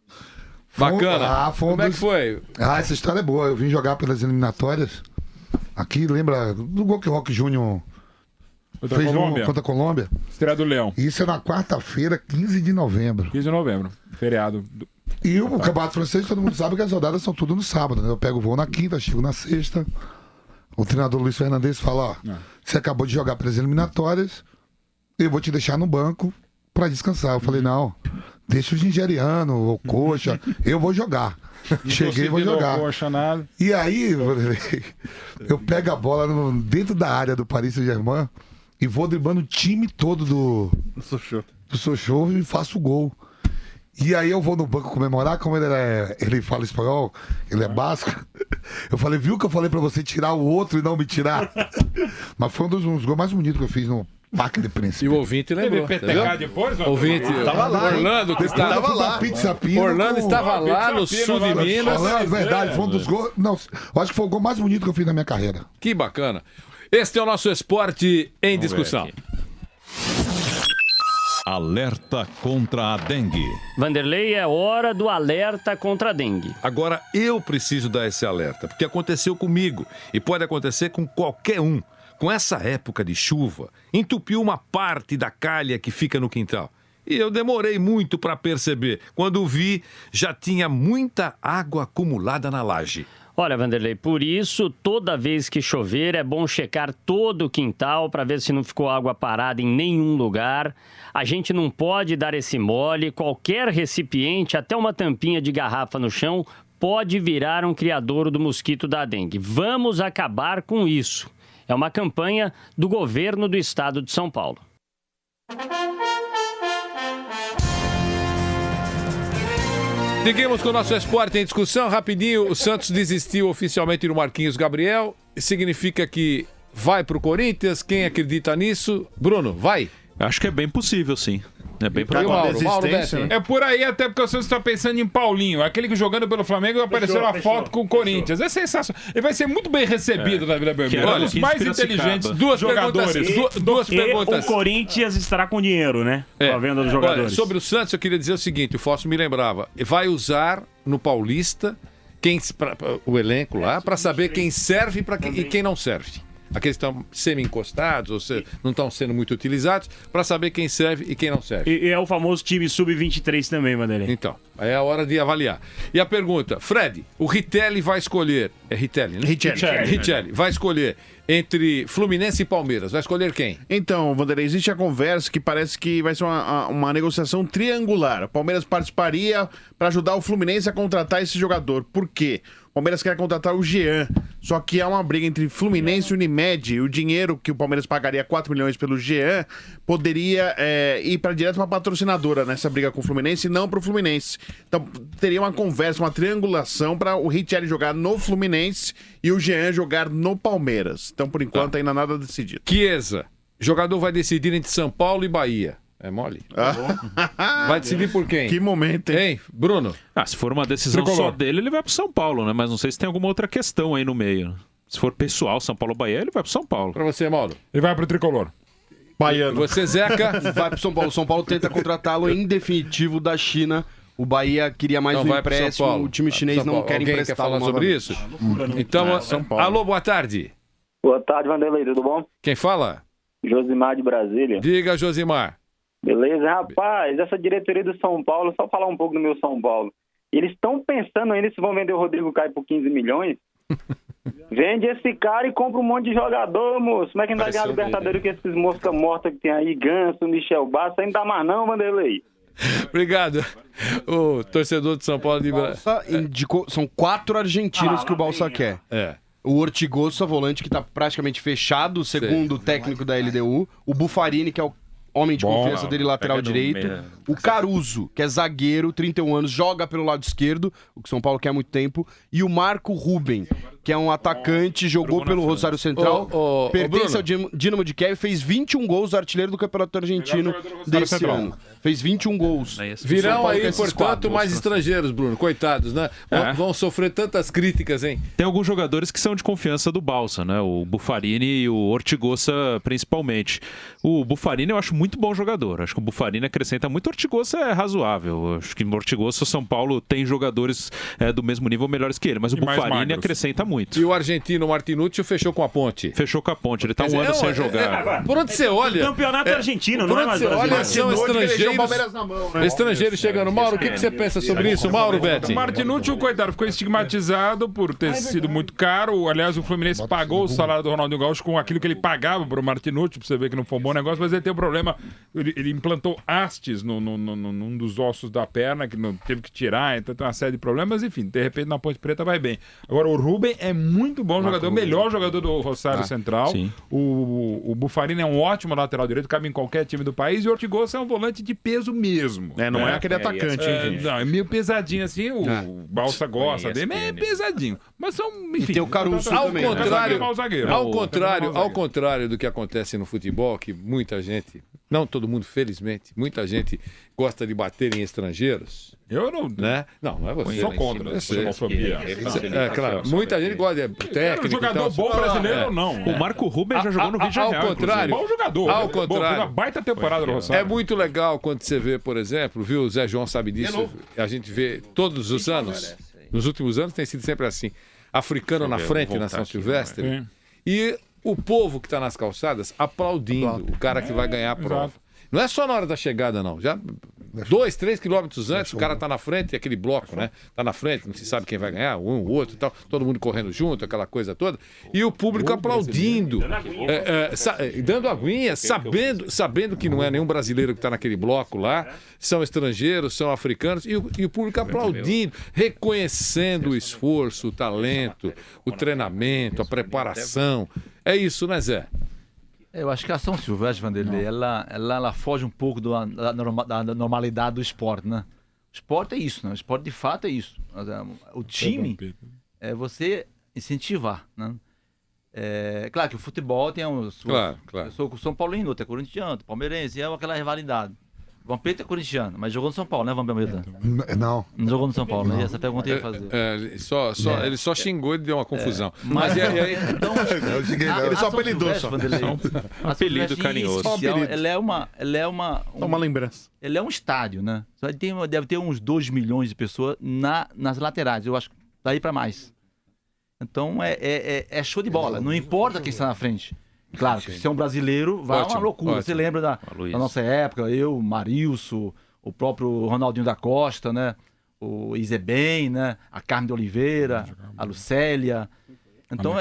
Bacana. Como é que foi? Essa história é boa. Eu vim jogar pelas eliminatórias. Aqui, lembra do gol que o Roque Júnior fez contra a Colômbia? Estreia do Leão. Isso é na quarta-feira, 15 de novembro. 15 de novembro, feriado. E o Campeonato Francês, todo mundo sabe que as rodadas são tudo no sábado, né? Eu pego o voo na quinta, chego na sexta. O treinador Luiz Fernandes fala, você acabou de jogar pelas eliminatórias, eu vou te deixar no banco pra descansar. Eu falei, não, deixa o nigeriano, o coxa, eu vou jogar. Cheguei e vou jogar. E aí, eu pego a bola dentro da área do Paris Saint-Germain e vou driblando o time todo do Sochaux e faço o gol. E aí eu vou no banco comemorar, como ele fala espanhol, ele é basco. Eu falei, viu que eu falei pra você tirar o outro e não me tirar? Mas foi um dos gols mais bonitos que eu fiz no Parque de Príncipe. E o ouvinte lembrou. Teve PTK depois? Ouvinte, tava lá. Orlando, que estava lá. Orlando estava lá no sul de Minas. Verdade, foi um dos gols. Não, eu acho que foi o gol mais bonito que eu fiz na minha carreira. Que bacana. Este é o nosso esporte em discussão. Alerta contra a dengue. Vanderlei, é hora do alerta contra a dengue. Agora eu preciso dar esse alerta, porque aconteceu comigo e pode acontecer com qualquer um. Com essa época de chuva, entupiu uma parte da calha que fica no quintal. E eu demorei muito para perceber. Quando vi, já tinha muita água acumulada na laje. Olha, Vanderlei, por isso, toda vez que chover, é bom checar todo o quintal para ver se não ficou água parada em nenhum lugar. A gente não pode dar esse mole. Qualquer recipiente, até uma tampinha de garrafa no chão, pode virar um criadouro do mosquito da dengue. Vamos acabar com isso. É uma campanha do governo do estado de São Paulo. Seguimos com o nosso esporte em discussão. Rapidinho, o Santos desistiu oficialmente do Marquinhos Gabriel. Significa que vai pro Corinthians? Quem acredita nisso? Bruno, vai? Acho que é bem possível, sim. É bem provável. Mauro, né? É por aí, até porque o Santos está pensando em Paulinho. Aquele que jogando pelo Flamengo apareceu uma foto com o Corinthians. É sensacional. Ele vai ser muito bem recebido na Vila Belmiro. Olha, os mais inteligentes duas jogadores. Duas perguntas. O Corinthians estará com dinheiro, né? Com a venda dos jogadores. Olha, sobre o Santos, eu queria dizer o seguinte: o Fausto me lembrava. Vai usar no Paulista o elenco lá para saber quem serve e quem não serve. aqueles que estão semi-encostados, ou não estão sendo muito utilizados, para saber quem serve e quem não serve. E é o famoso time sub-23 também, Vanderlei. Então, aí é a hora de avaliar. E a pergunta, Fred, o Ritelli vai escolher... É Ritelli, né? Ritelli. Vai escolher entre Fluminense e Palmeiras. Vai escolher quem? Então, Vanderlei, existe a conversa que parece que vai ser uma negociação triangular. O Palmeiras participaria para ajudar o Fluminense a contratar esse jogador. Por quê? O Palmeiras quer contratar o Jean, só que há uma briga entre Fluminense e Unimed, e o dinheiro que o Palmeiras pagaria 4 milhões pelo Jean poderia ir direto para a patrocinadora nessa briga com o Fluminense e não para o Fluminense. Então teria uma conversa, uma triangulação para o Ritelli jogar no Fluminense e o Jean jogar no Palmeiras. Então por enquanto ainda nada decidido. Chiesa, jogador vai decidir entre São Paulo e Bahia. É mole? Vai decidir por quem? Que momento, hein? Bruno? Se for uma decisão só dele, ele vai pro São Paulo, né? Mas não sei se tem alguma outra questão aí no meio. Se for pessoal, São Paulo ou Bahia, ele vai pro São Paulo. Pra você, Mauro? Ele vai pro Tricolor. Baiano. Você, Zeca? Vai pro São Paulo. O São Paulo tenta contratá-lo em definitivo da China. O Bahia queria mais um empréstimo. O time chinês não quer emprestá-lo. Alguém quer falar sobre isso? Então, São Paulo. Alô, boa tarde. Boa tarde, Vanderlei, tudo bom? Quem fala? Josimar de Brasília. Diga, Josimar. Beleza, rapaz, essa diretoria do São Paulo, só falar um pouco do meu São Paulo. Eles estão pensando ainda se vão vender o Rodrigo Caio por 15 milhões? Vende esse cara e compra um monte de jogador, moço. Como é que não vai ganhar a Libertadores com esses mosca morta que tem aí? Ganso, Michel Bastos, ainda dá mais não, Vanderlei. Obrigado. O torcedor de São Paulo de São 4 argentinos que o Balsa quer. O Ortigosa, volante, que está praticamente fechado, segundo o técnico da LDU. O Buffarini, que é o homem de confiança dele, lateral direito. O Caruso, que é zagueiro, 31 anos, joga pelo lado esquerdo, o que São Paulo quer há muito tempo. E o Marco Ruben, que é um atacante, jogou pelo Rosário Central, pertence ao Dinamo de Kiev, fez 21 gols, artilheiro do Campeonato Argentino desse ano. Fez 21 gols. Virão aí, portanto, mais estrangeiros, Bruno. Coitados, né? Vão sofrer tantas críticas, hein? Tem alguns jogadores que são de confiança do Balsa, né? O Buffarini e o Ortigosa, principalmente. O Buffarini eu acho muito bom jogador. Acho que o Buffarini acrescenta muito. O Ortigosa é razoável. Acho que o Ortigosa, São Paulo tem jogadores do mesmo nível melhores que ele. Mas o Buffarini acrescenta muito. E o argentino Martinucci fechou com a Ponte. Fechou com a Ponte. Ele tá um ano sem jogar. Por onde você olha... Campeonato argentino, por não é onde mais você olha, brasileiro. são estrangeiros. Estrangeiros chegando. Mauro, o que você pensa sobre isso? Mauro Betti. Martinucci, o coitado, ficou estigmatizado por ter sido muito caro. Aliás, o Fluminense pagou o salário do Ronaldinho Gaúcho com aquilo que ele pagava pro Martinucci, pra você ver que não foi um bom negócio, mas ele tem um problema. Ele implantou hastes num dos ossos da perna, que não teve que tirar, então tem uma série de problemas. Enfim, de repente na Ponte Preta vai bem. Agora, o Ruben é muito bom jogador, o melhor jogador do Rosário Central. Sim. O Buffarini é um ótimo lateral direito, cabe em qualquer time do país. E o Ortigosa é um volante de peso mesmo. Não é aquele atacante, hein, gente? Não, é meio pesadinho assim. O Balsa gosta dele, mas é pesadinho. Mas são, enfim... E tem o Caruso também. Ao contrário do que acontece no futebol, que muita gente, não todo mundo, felizmente, muita gente gosta de bater em estrangeiros. Eu não... Né? Não é você. Sou contra a xenofobia. Claro, muita gente gosta de técnico. Jogador bom brasileiro, não. O Marco Ruben já jogou no Vídeo Real. Ao contrário. Bom jogador. Ao contrário. Uma baita temporada do Rosário. É muito legal quando você vê, por exemplo, viu, o Zé João sabe disso, a gente vê todos os anos, nos últimos anos tem sido sempre assim, africano na frente na São Silvestre, e o povo que está nas calçadas aplaudindo o cara que vai ganhar a prova. Não é só na hora da chegada, não. Já 2, 3 quilômetros antes, o cara tá na frente, aquele bloco, né? Tá na frente, não se sabe quem vai ganhar, um, o outro e tal, todo mundo correndo junto, aquela coisa toda. E o público aplaudindo, dando aguinha, sabendo que não é nenhum brasileiro que tá naquele bloco lá, são estrangeiros, são africanos, e o público aplaudindo, reconhecendo o esforço, o talento, o treinamento, a preparação. É isso, né, Zé? Eu acho que a São Silvestre, Vanderlei, ela foge um pouco da normalidade do esporte, né? O esporte é isso, né? O esporte de fato é isso. O time é você incentivar, né? Claro que o futebol tem os... Claro. Eu sou São Paulino, outro é corintiano, outro é aquela rivalidade. Vampeta é corintiano, mas jogou no São Paulo, né, Vampeta? Não. Não jogou no São Paulo, né? Essa pergunta eu ia fazer. Ele só xingou e deu uma confusão. Mas e aí... Então, ele só apelidou. Apelido carinhoso. Ela é uma lembrança. Ele é um estádio, né? Deve ter uns 2 milhões de pessoas nas laterais. Eu acho que daí para mais. Então é show de bola. Não importa quem está na frente. Claro, que se é um brasileiro, vai uma loucura. Você lembra da nossa época, eu, Marilson, o próprio Ronaldinho da Costa, né? O Izebem, né? A Carmen de Oliveira, a Lucélia. Então,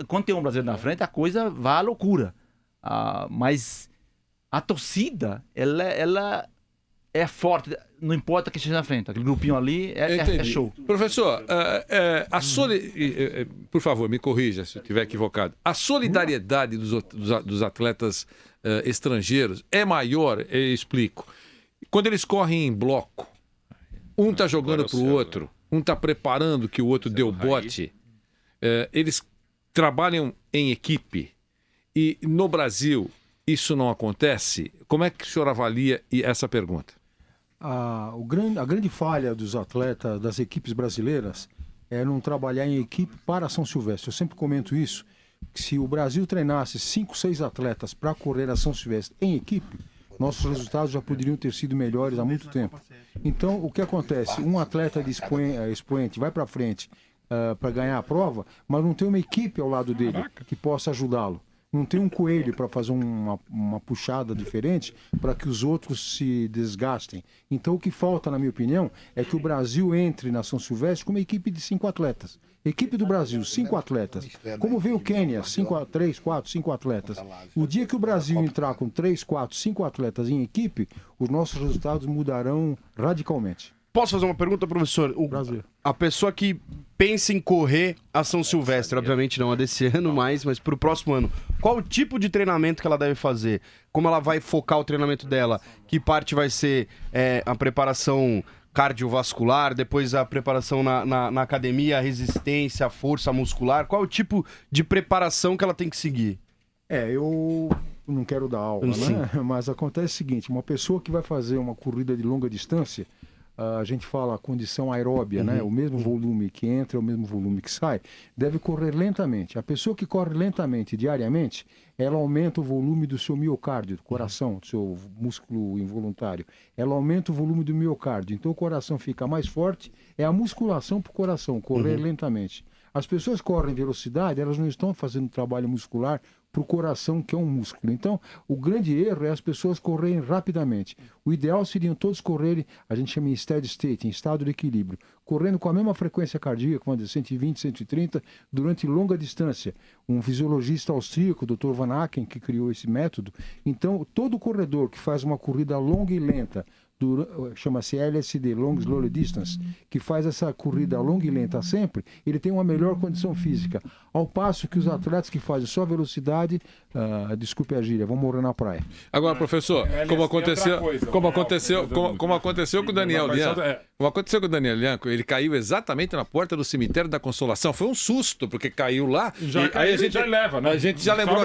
quando tem um brasileiro na frente, a coisa vai à loucura. Mas a torcida, ela é forte, não importa quem esteja na frente. Aquele grupinho ali é show. Professor, por favor, me corrija se eu estiver equivocado. A solidariedade dos atletas estrangeiros é maior, eu explico. Quando eles correm em bloco, um está jogando para o outro, um está preparando que o outro dê o bote, eles trabalham em equipe. E no Brasil, isso não acontece? Como é que o senhor avalia essa pergunta? A grande falha dos atletas, das equipes brasileiras, é não trabalhar em equipe para São Silvestre. Eu sempre comento isso, que se o Brasil treinasse 5, 6 atletas para correr a São Silvestre em equipe, nossos resultados já poderiam ter sido melhores há muito tempo. Então, o que acontece? Um atleta de expoente vai para frente para ganhar a prova, mas não tem uma equipe ao lado dele que possa ajudá-lo. Não tem um coelho para fazer uma puxada diferente para que os outros se desgastem. Então, o que falta, na minha opinião, é que o Brasil entre na São Silvestre com uma equipe de 5 atletas. Equipe do Brasil, 5 atletas. Como veio o Quênia, 3, 4, 5 atletas. O dia que o Brasil entrar com 3, 4, 5 atletas em equipe, os nossos resultados mudarão radicalmente. Posso fazer uma pergunta, professor? A pessoa que pensa em correr a São Silvestre, obviamente não a desse ano mais, mas para o próximo ano, qual o tipo de treinamento que ela deve fazer? Como ela vai focar o treinamento dela? Que parte vai ser a preparação cardiovascular, depois a preparação na academia, a resistência, a força muscular? Qual é o tipo de preparação que ela tem que seguir? Eu não quero dar aula, né? Mas acontece o seguinte, uma pessoa que vai fazer uma corrida de longa distância, a gente fala condição aeróbia, né? O mesmo volume que entra, o mesmo volume que sai, deve correr lentamente. A pessoa que corre lentamente diariamente, ela aumenta o volume do seu miocárdio, do coração, do seu músculo involuntário. Ela aumenta o volume do miocárdio, então o coração fica mais forte. É a musculação para o coração, correr lentamente. As pessoas correm em velocidade, elas não estão fazendo trabalho muscular para o coração, que é um músculo. Então, o grande erro é as pessoas correrem rapidamente. O ideal seriam todos correrem, a gente chama em steady state, em estado de equilíbrio, correndo com a mesma frequência cardíaca, de 120, 130, durante longa distância. Um fisiologista austríaco, o Dr. Van Aken, que criou esse método. Então, todo corredor que faz uma corrida longa e lenta, chama-se LSD, Long Slow Distance, que faz essa corrida longa e lenta sempre, ele tem uma melhor condição física. Ao passo que os atletas que fazem só velocidade, desculpe a gíria, vão morrer na praia. Agora, professor, como aconteceu com o Daniel Lianco, ele caiu exatamente na porta do cemitério da Consolação. Foi um susto, porque caiu lá. Aí a gente já leva, né? A gente já lembrou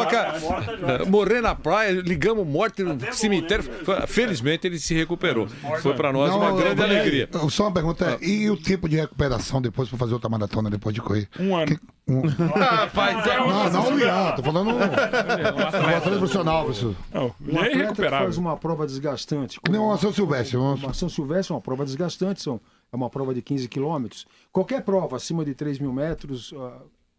que morrer na praia, ligamos morte no cemitério. Felizmente ele se recuperou. Foi para nós uma grande alegria. Só uma pergunta, e o tempo de recuperação depois para fazer outra maratona depois de correr? Um ano. Não, tô falando um atleta profissional, professor. Um atleta que faz uma prova desgastante. Não, uma São Silvestre. Uma São Silvestre é uma prova desgastante, é uma prova de 15 quilômetros. Qualquer prova acima de 3 mil metros,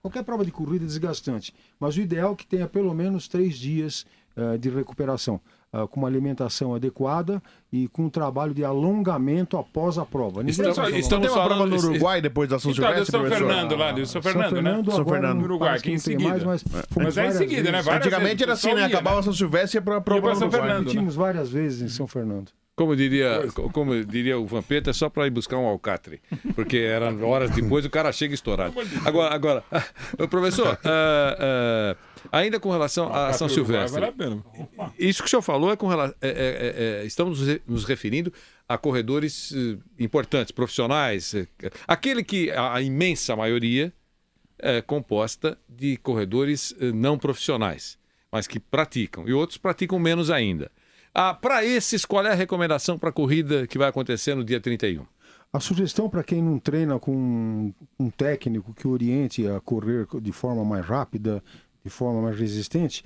qualquer prova de corrida é desgastante. Mas o ideal é que tenha pelo menos 3 dias de recuperação, com uma alimentação adequada e com um trabalho de alongamento após a prova. Estamos tem uma prova no Uruguai depois da São Silvestre, São Fernando lá, São Fernando, né? São Fernando. No Uruguai, que em seguida. Mas é em seguida, né? Antigamente era assim, né? Acabava São Silvestre e ia para prova no Uruguai. Repetimos várias vezes em São Fernando. Como diria o Vampeta, é só para ir buscar um alcatre, porque eram horas depois o cara chega estourado. Agora, professor, ainda com relação a São Silvestre, isso que o senhor falou estamos nos referindo a corredores importantes, profissionais, aquele que a imensa maioria é composta de corredores não profissionais, mas que praticam, e outros praticam menos ainda. Para esses, qual é a recomendação para a corrida que vai acontecer no dia 31? A sugestão para quem não treina com um técnico que oriente a correr de forma mais rápida, de forma mais resistente,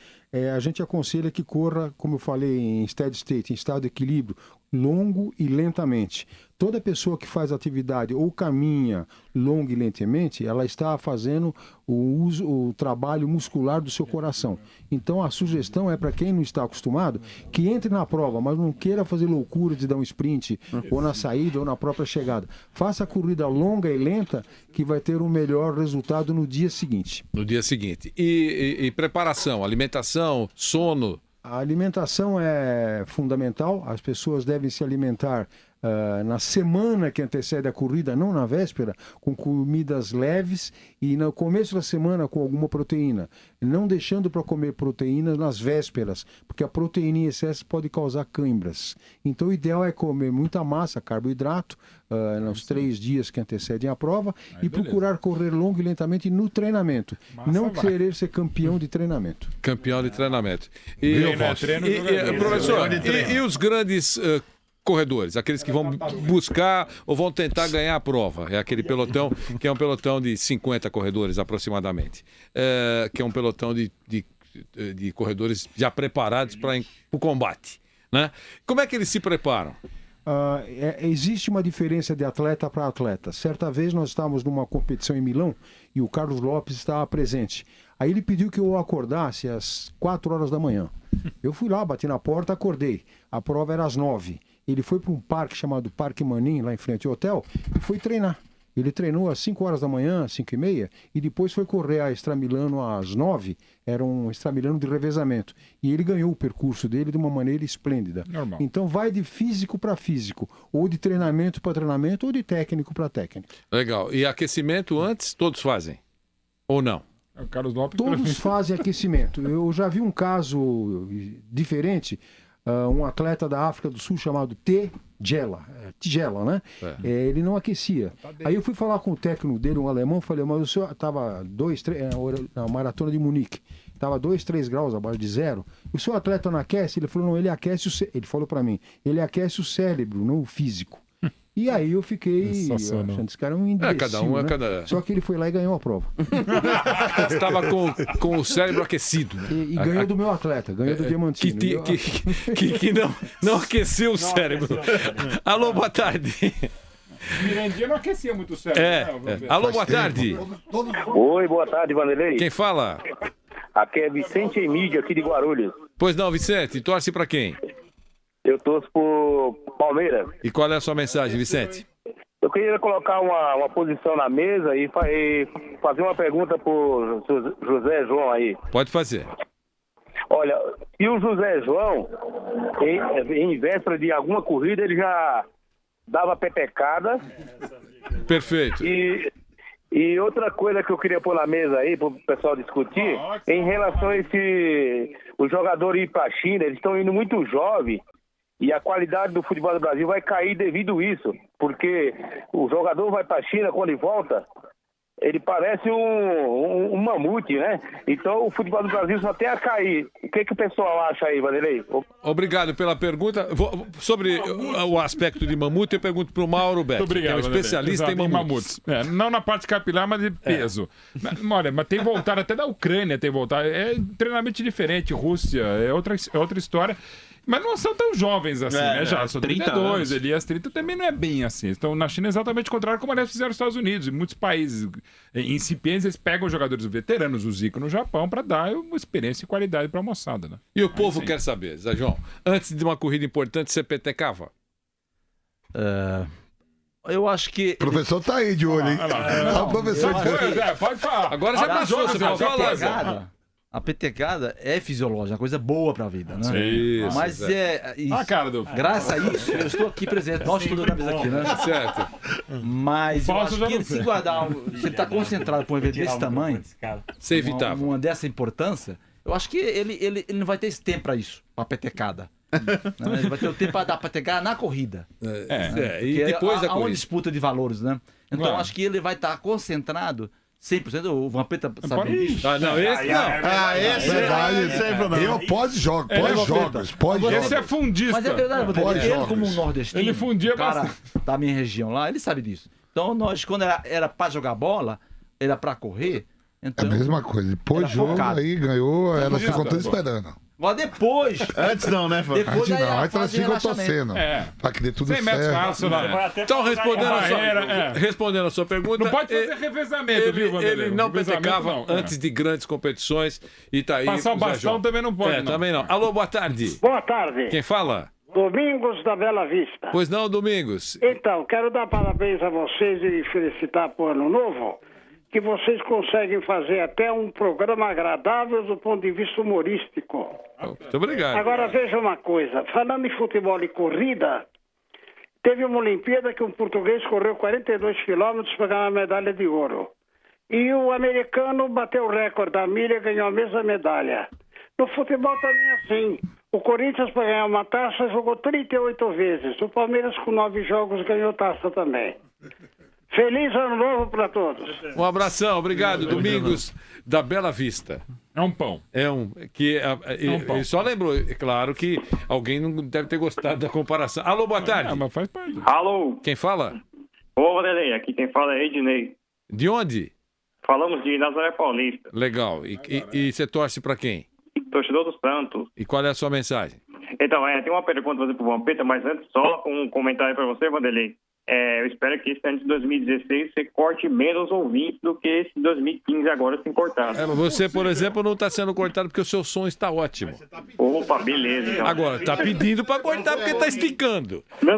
a gente aconselha que corra, como eu falei, em steady state, em estado de equilíbrio, longo e lentamente. Toda pessoa que faz atividade ou caminha longo e lentamente, ela está fazendo o trabalho muscular do seu coração. Então a sugestão é para quem não está acostumado, que entre na prova, mas não queira fazer loucura de dar um sprint, ou na saída ou na própria chegada. Faça a corrida longa e lenta, que vai ter um melhor resultado no dia seguinte. No dia seguinte. E preparação, alimentação, sono? A alimentação é fundamental, as pessoas devem se alimentar na semana que antecede a corrida, não na véspera, com comidas leves e no começo da semana com alguma proteína. Não deixando para comer proteínas nas vésperas, porque a proteína em excesso pode causar câimbras. Então o ideal é comer muita massa, carboidrato, nos 3 dias que antecedem a prova e procurar correr longo e lentamente no treinamento. Não querer ser campeão de treinamento. Campeão de treinamento. Professor, e os grandes corredores, aqueles que vão buscar ou vão tentar ganhar a prova? É aquele pelotão que é um pelotão de 50 corredores aproximadamente, que é um pelotão de corredores já preparados para o combate, né? Como é que eles se preparam? Existe uma diferença de atleta para atleta. Certa vez nós estávamos numa competição em Milão e o Carlos Lopes estava presente. Aí ele pediu que eu acordasse às 4 horas da manhã. Eu fui lá, bati na porta, acordei. A prova era às 9. Ele foi para um parque chamado Parque Manin, lá em frente ao hotel, e foi treinar. Ele treinou às 5 horas da manhã, 5h30, e depois foi correr a Extramilano às 9. Era um Extramilano de revezamento. E ele ganhou o percurso dele de uma maneira esplêndida. Normal. Então vai de físico para físico, ou de treinamento para treinamento, ou de técnico para técnico. Legal. E aquecimento antes, todos fazem? Ou não? O Carlos Lopes todos fazem aquecimento. Eu já vi um caso diferente, um atleta da África do Sul chamado Tigela, né? Ele não aquecia. Aí eu fui falar com o técnico dele, um alemão, falei, mas o senhor estava na maratona de Munique, estava 2, 3 graus abaixo de zero. O seu atleta não aquece? Ele falou, não, ele aquece ele falou para mim, ele aquece o cérebro, não o físico. E aí eu fiquei achando que esse cara é um imbecil, cada um é né? cada... Só que ele foi lá e ganhou a prova. Estava com o cérebro aquecido. E ganhou do meu atleta, ganhou do Diamantino. Que não aqueceu o cérebro. Alô, boa tarde. Mirandinha não aquecia muito o cérebro. Alô, boa tarde. Oi, boa tarde, Vanderlei. Quem fala? Aqui é Vicente Emílio, aqui de Guarulhos. Pois não, Vicente, torce para quem? Eu torço por Palmeiras. E qual é a sua mensagem, Vicente? Eu queria colocar uma posição na mesa e fazer uma pergunta pro José João aí. Pode fazer. Olha, e o José João, em véspera de alguma corrida, ele já dava petecada. Perfeito. E outra coisa que eu queria pôr na mesa aí, pro pessoal discutir, em relação a os jogadores ir pra China, eles estão indo muito jovens. E a qualidade do futebol do Brasil vai cair devido a isso. Porque o jogador vai para a China, quando ele volta, ele parece um mamute, né? Então o futebol do Brasil só tem a cair. O que o pessoal acha aí, Vanderlei? Obrigado pela pergunta. Sobre o aspecto de mamute, eu pergunto para o Mauro Beck, que é um especialista em mamutes. Não na parte capilar, mas de peso. Olha, mas tem voltado até da Ucrânia, tem voltado. É treinamento diferente, Rússia, é outra história. Mas não são tão jovens assim, né? Já são 32, Elias 30 também não é bem assim. Então, na China é exatamente o contrário, como aliás fizeram nos Estados Unidos. Em muitos países incipientes, eles pegam jogadores veteranos, o Zico no Japão, para dar uma experiência e qualidade para a moçada, né? E o povo quer saber, Zé João, antes de uma corrida importante, você petecava? Eu acho que... O professor tá aí de olho, hein? O professor... Pode falar. Agora já passou, você pode falar. A petecada é fisiológica, é uma coisa boa pra vida, né? Isso, mas graças a isso, eu estou aqui presente. Nós todos na mesa aqui, né? Certo. Mas eu acho que ele se guardar, se ele tá concentrado pra um evento desse tamanho, você evitava. Uma dessa importância, eu acho que ele não vai ter esse tempo pra isso, pra petecada. Ele vai ter o tempo pra dar petecada na corrida. E depois da corrida. Há uma disputa de valores, né? Então acho que ele vai estar concentrado 100%, o Vampeta sabe disso. Não, esse não. Esse é eu pós-jogos. Esse é fundista. Mas é verdade, ele como um nordestino, ele fundia cara da minha região lá, ele sabe disso. Então nós, quando era pra jogar bola, era pra correr. Então, é a mesma coisa. Depois jogo, aí ganhou, ela ficou toda esperando. Agora depois. Antes não, né, Fábio? Depois Antes aí não, a antes elas fase de ficam relaxamento. torcendo. Pra que dê tudo 100 metros certo. raso, né? Então, respondendo a sua pergunta... Não pode fazer revezamento, viu, Vanderlei? Ele não Revezamento petecava não, antes de grandes competições e tá aí... Passar o bastão também não pode, não. também não. Alô, boa tarde. Boa tarde. Quem fala? Domingos da Bela Vista. Pois não, Domingos. Então, quero dar parabéns a vocês e felicitar para o Ano Novo, que vocês conseguem fazer até um programa agradável do ponto de vista humorístico. Muito obrigado. Agora, veja uma coisa. Falando em futebol e corrida, teve uma Olimpíada que um português correu 42 quilômetros para ganhar a medalha de ouro. E o americano bateu o recorde da milha e ganhou a mesma medalha. No futebol também é assim. O Corinthians, para ganhar uma taça, jogou 38 vezes. O Palmeiras, com 9 jogos, ganhou taça também. Feliz Ano Novo para todos. Um abração, obrigado. Domingos da Bela Vista. É um pão. Ele só lembrou, é claro que alguém não deve ter gostado da comparação. Alô, boa tarde. Mas faz parte. Alô. Quem fala? Ô, Vanderlei, aqui quem fala é Ednei. De onde? Falamos de Nazaré Paulista. Legal. E você torce pra quem? Torcedor do Santos. E qual é a sua mensagem? Então, tem uma pergunta pra fazer pro Vampeta, mas antes só um comentário pra você, Vanderlei. Eu espero que esse ano de 2016 você corte menos ouvintes do que esse 2015 agora sem cortar. Você, por exemplo, não está sendo cortado porque o seu som está ótimo. Opa, beleza. Então. Agora, está pedindo para cortar porque está esticando. Não.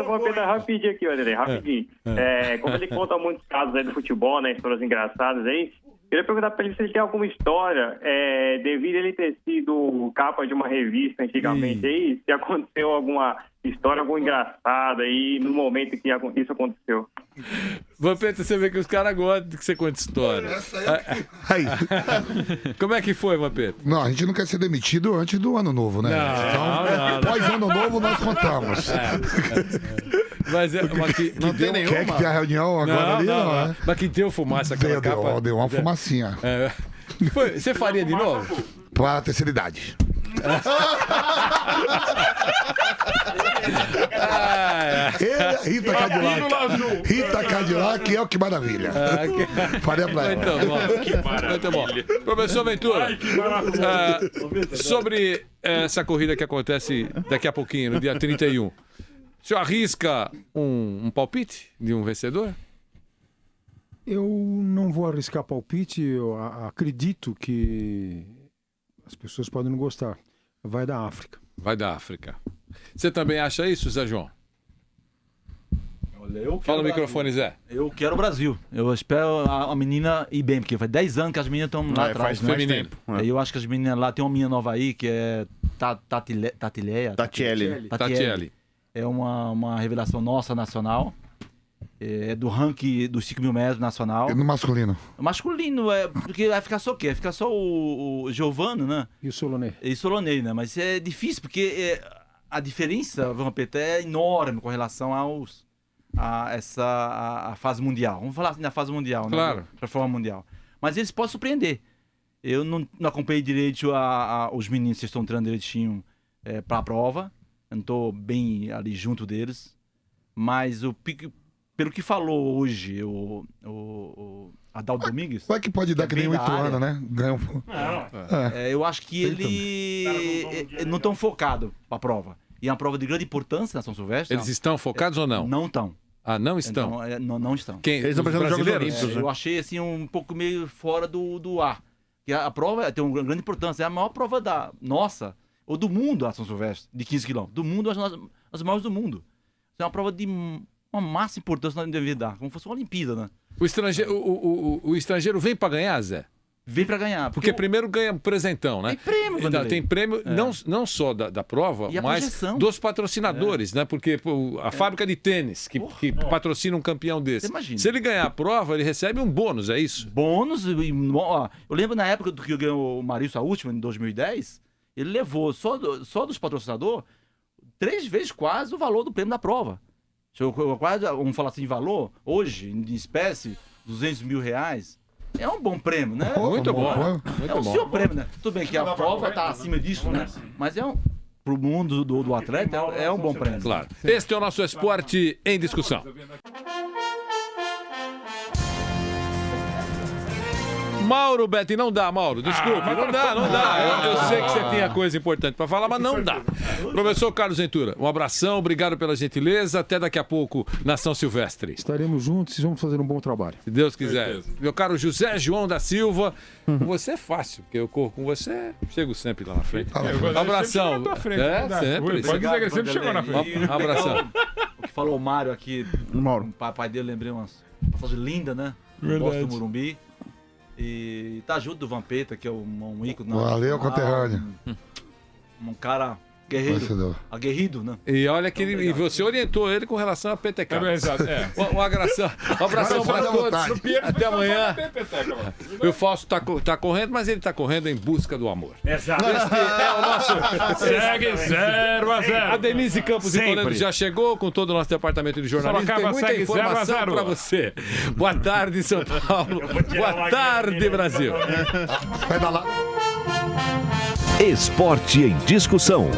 Vou contar rapidinho aqui, Vanderlei, rapidinho. Como ele conta muitos casos aí do futebol, né, histórias engraçadas aí, eu queria perguntar para ele se ele tem alguma história, devido a ele ter sido capa de uma revista antigamente aí, se aconteceu alguma história, alguma engraçada aí no momento que isso aconteceu. Vampeta, você vê que os caras gostam de que você conta história. Aí. Como é que foi, Vampeta? Não, a gente não quer ser demitido antes do Ano Novo, né? Não. Pós Ano Novo nós contamos. Mas não tem nenhuma. Quer que tenha reunião agora ali? Não, né? Mas que deu fumaça aquela capa? Deu uma fumacinha. Você faria de novo? Para a terceira idade. Rita Cadillac é o que maravilha. Faria pra ela. Muito bom. Professor Ventura, sobre essa corrida que acontece daqui a pouquinho, no dia 31, o senhor arrisca um palpite de um vencedor? Eu não vou arriscar palpite, eu acredito que as pessoas podem não gostar. Vai da África. Vai da África. Você também acha isso, Zé João? Fala o microfone, Zé. Eu quero o Brasil. Eu espero a menina ir bem, porque faz 10 anos que as meninas estão lá atrás. Faz tempo. Eu acho que as meninas lá, tem uma menina nova aí, que é Tatiele. É uma revelação nossa, nacional. É do ranking dos 5 mil metros nacional. E no masculino? O masculino, porque vai ficar só o quê? Vai ficar só o Giovano, né? E o Solonei. E o Solonei, né? Mas é difícil, porque a diferença, vamos repetir, é enorme com relação a fase mundial. Vamos falar assim da fase mundial, claro, né? Pra forma mundial. Mas eles podem surpreender. Eu não acompanhei direito os meninos que estão treinando direitinho para a prova. Eu não estou bem ali junto deles. Mas pelo que falou hoje o Adalto Domingues... Vai que pode dar que nem o Ituano, né? Ganha eu acho que ele não estão focados para a prova. E é uma prova de grande importância na São Silvestre. Eles estão focados ou não? Não estão. Ah, não estão? Não estão. Eles estão fazendo Jogos Olímpicos. Eu achei assim um pouco meio fora do ar. Que a prova tem uma grande importância. É a maior prova da nossa, ou do mundo, a São Silvestre, de 15 quilômetros. Do mundo, as maiores do mundo. É uma prova de uma máxima importância que nós devemos dar, como se fosse uma Olimpíada, né? O estrangeiro vem para ganhar, Zé? Vem para ganhar. Porque primeiro ganha presentão, né? Tem prêmio, Vanderlei. Tem prêmio não só da prova, mas dos patrocinadores, né? Porque a fábrica de tênis que patrocina um campeão desse. Se ele ganhar a prova, ele recebe um bônus, é isso? Bônus. Eu lembro na época do que ganhou o Marício, a última, em 2010, ele levou só dos patrocinadores 3 vezes quase o valor do prêmio da prova. Vamos falar assim, valor, hoje, em espécie, R$200 mil. É um bom prêmio, né? Muito bom. O seu prêmio, né? Tudo bem que a prova está acima disso, né? Mas pro mundo do atleta, é um bom prêmio. Claro. Este é o nosso Esporte em Discussão. Mauro Betti, não dá, Mauro. Desculpa, não dá. Eu sei que você tinha coisa importante para falar, mas não dá. Professor Carlos Ventura, um abração, obrigado pela gentileza. Até daqui a pouco na São Silvestre. Estaremos juntos e vamos fazer um bom trabalho. Se Deus quiser. Meu caro José João da Silva, com você é fácil, porque eu corro com você, chego sempre lá na frente. Um abração. Sempre. Pode dizer que ele sempre chegou na frente. Um abração. O que falou o Mário aqui, Mauro. o papai dele, lembrei umas fotos lindas, né? Verdade. Gosto do Morumbi. E tá junto do Vampeta, que é um ícone. Valeu, conterrâneo. Um cara guerreiro. Aguerrido, né? E olha que e você orientou ele com relação a PTK. Exato, Um abração para todos. Até amanhã. O Fausto tá correndo, mas ele tá correndo em busca do amor. Exato. Este é o nosso... Segue 0-0. A Denise Campos de Toledo já chegou com todo o nosso departamento de jornalismo. Tem muita informação para você. Boa tarde, São Paulo. Boa tarde, Brasil. Esporte em Discussão.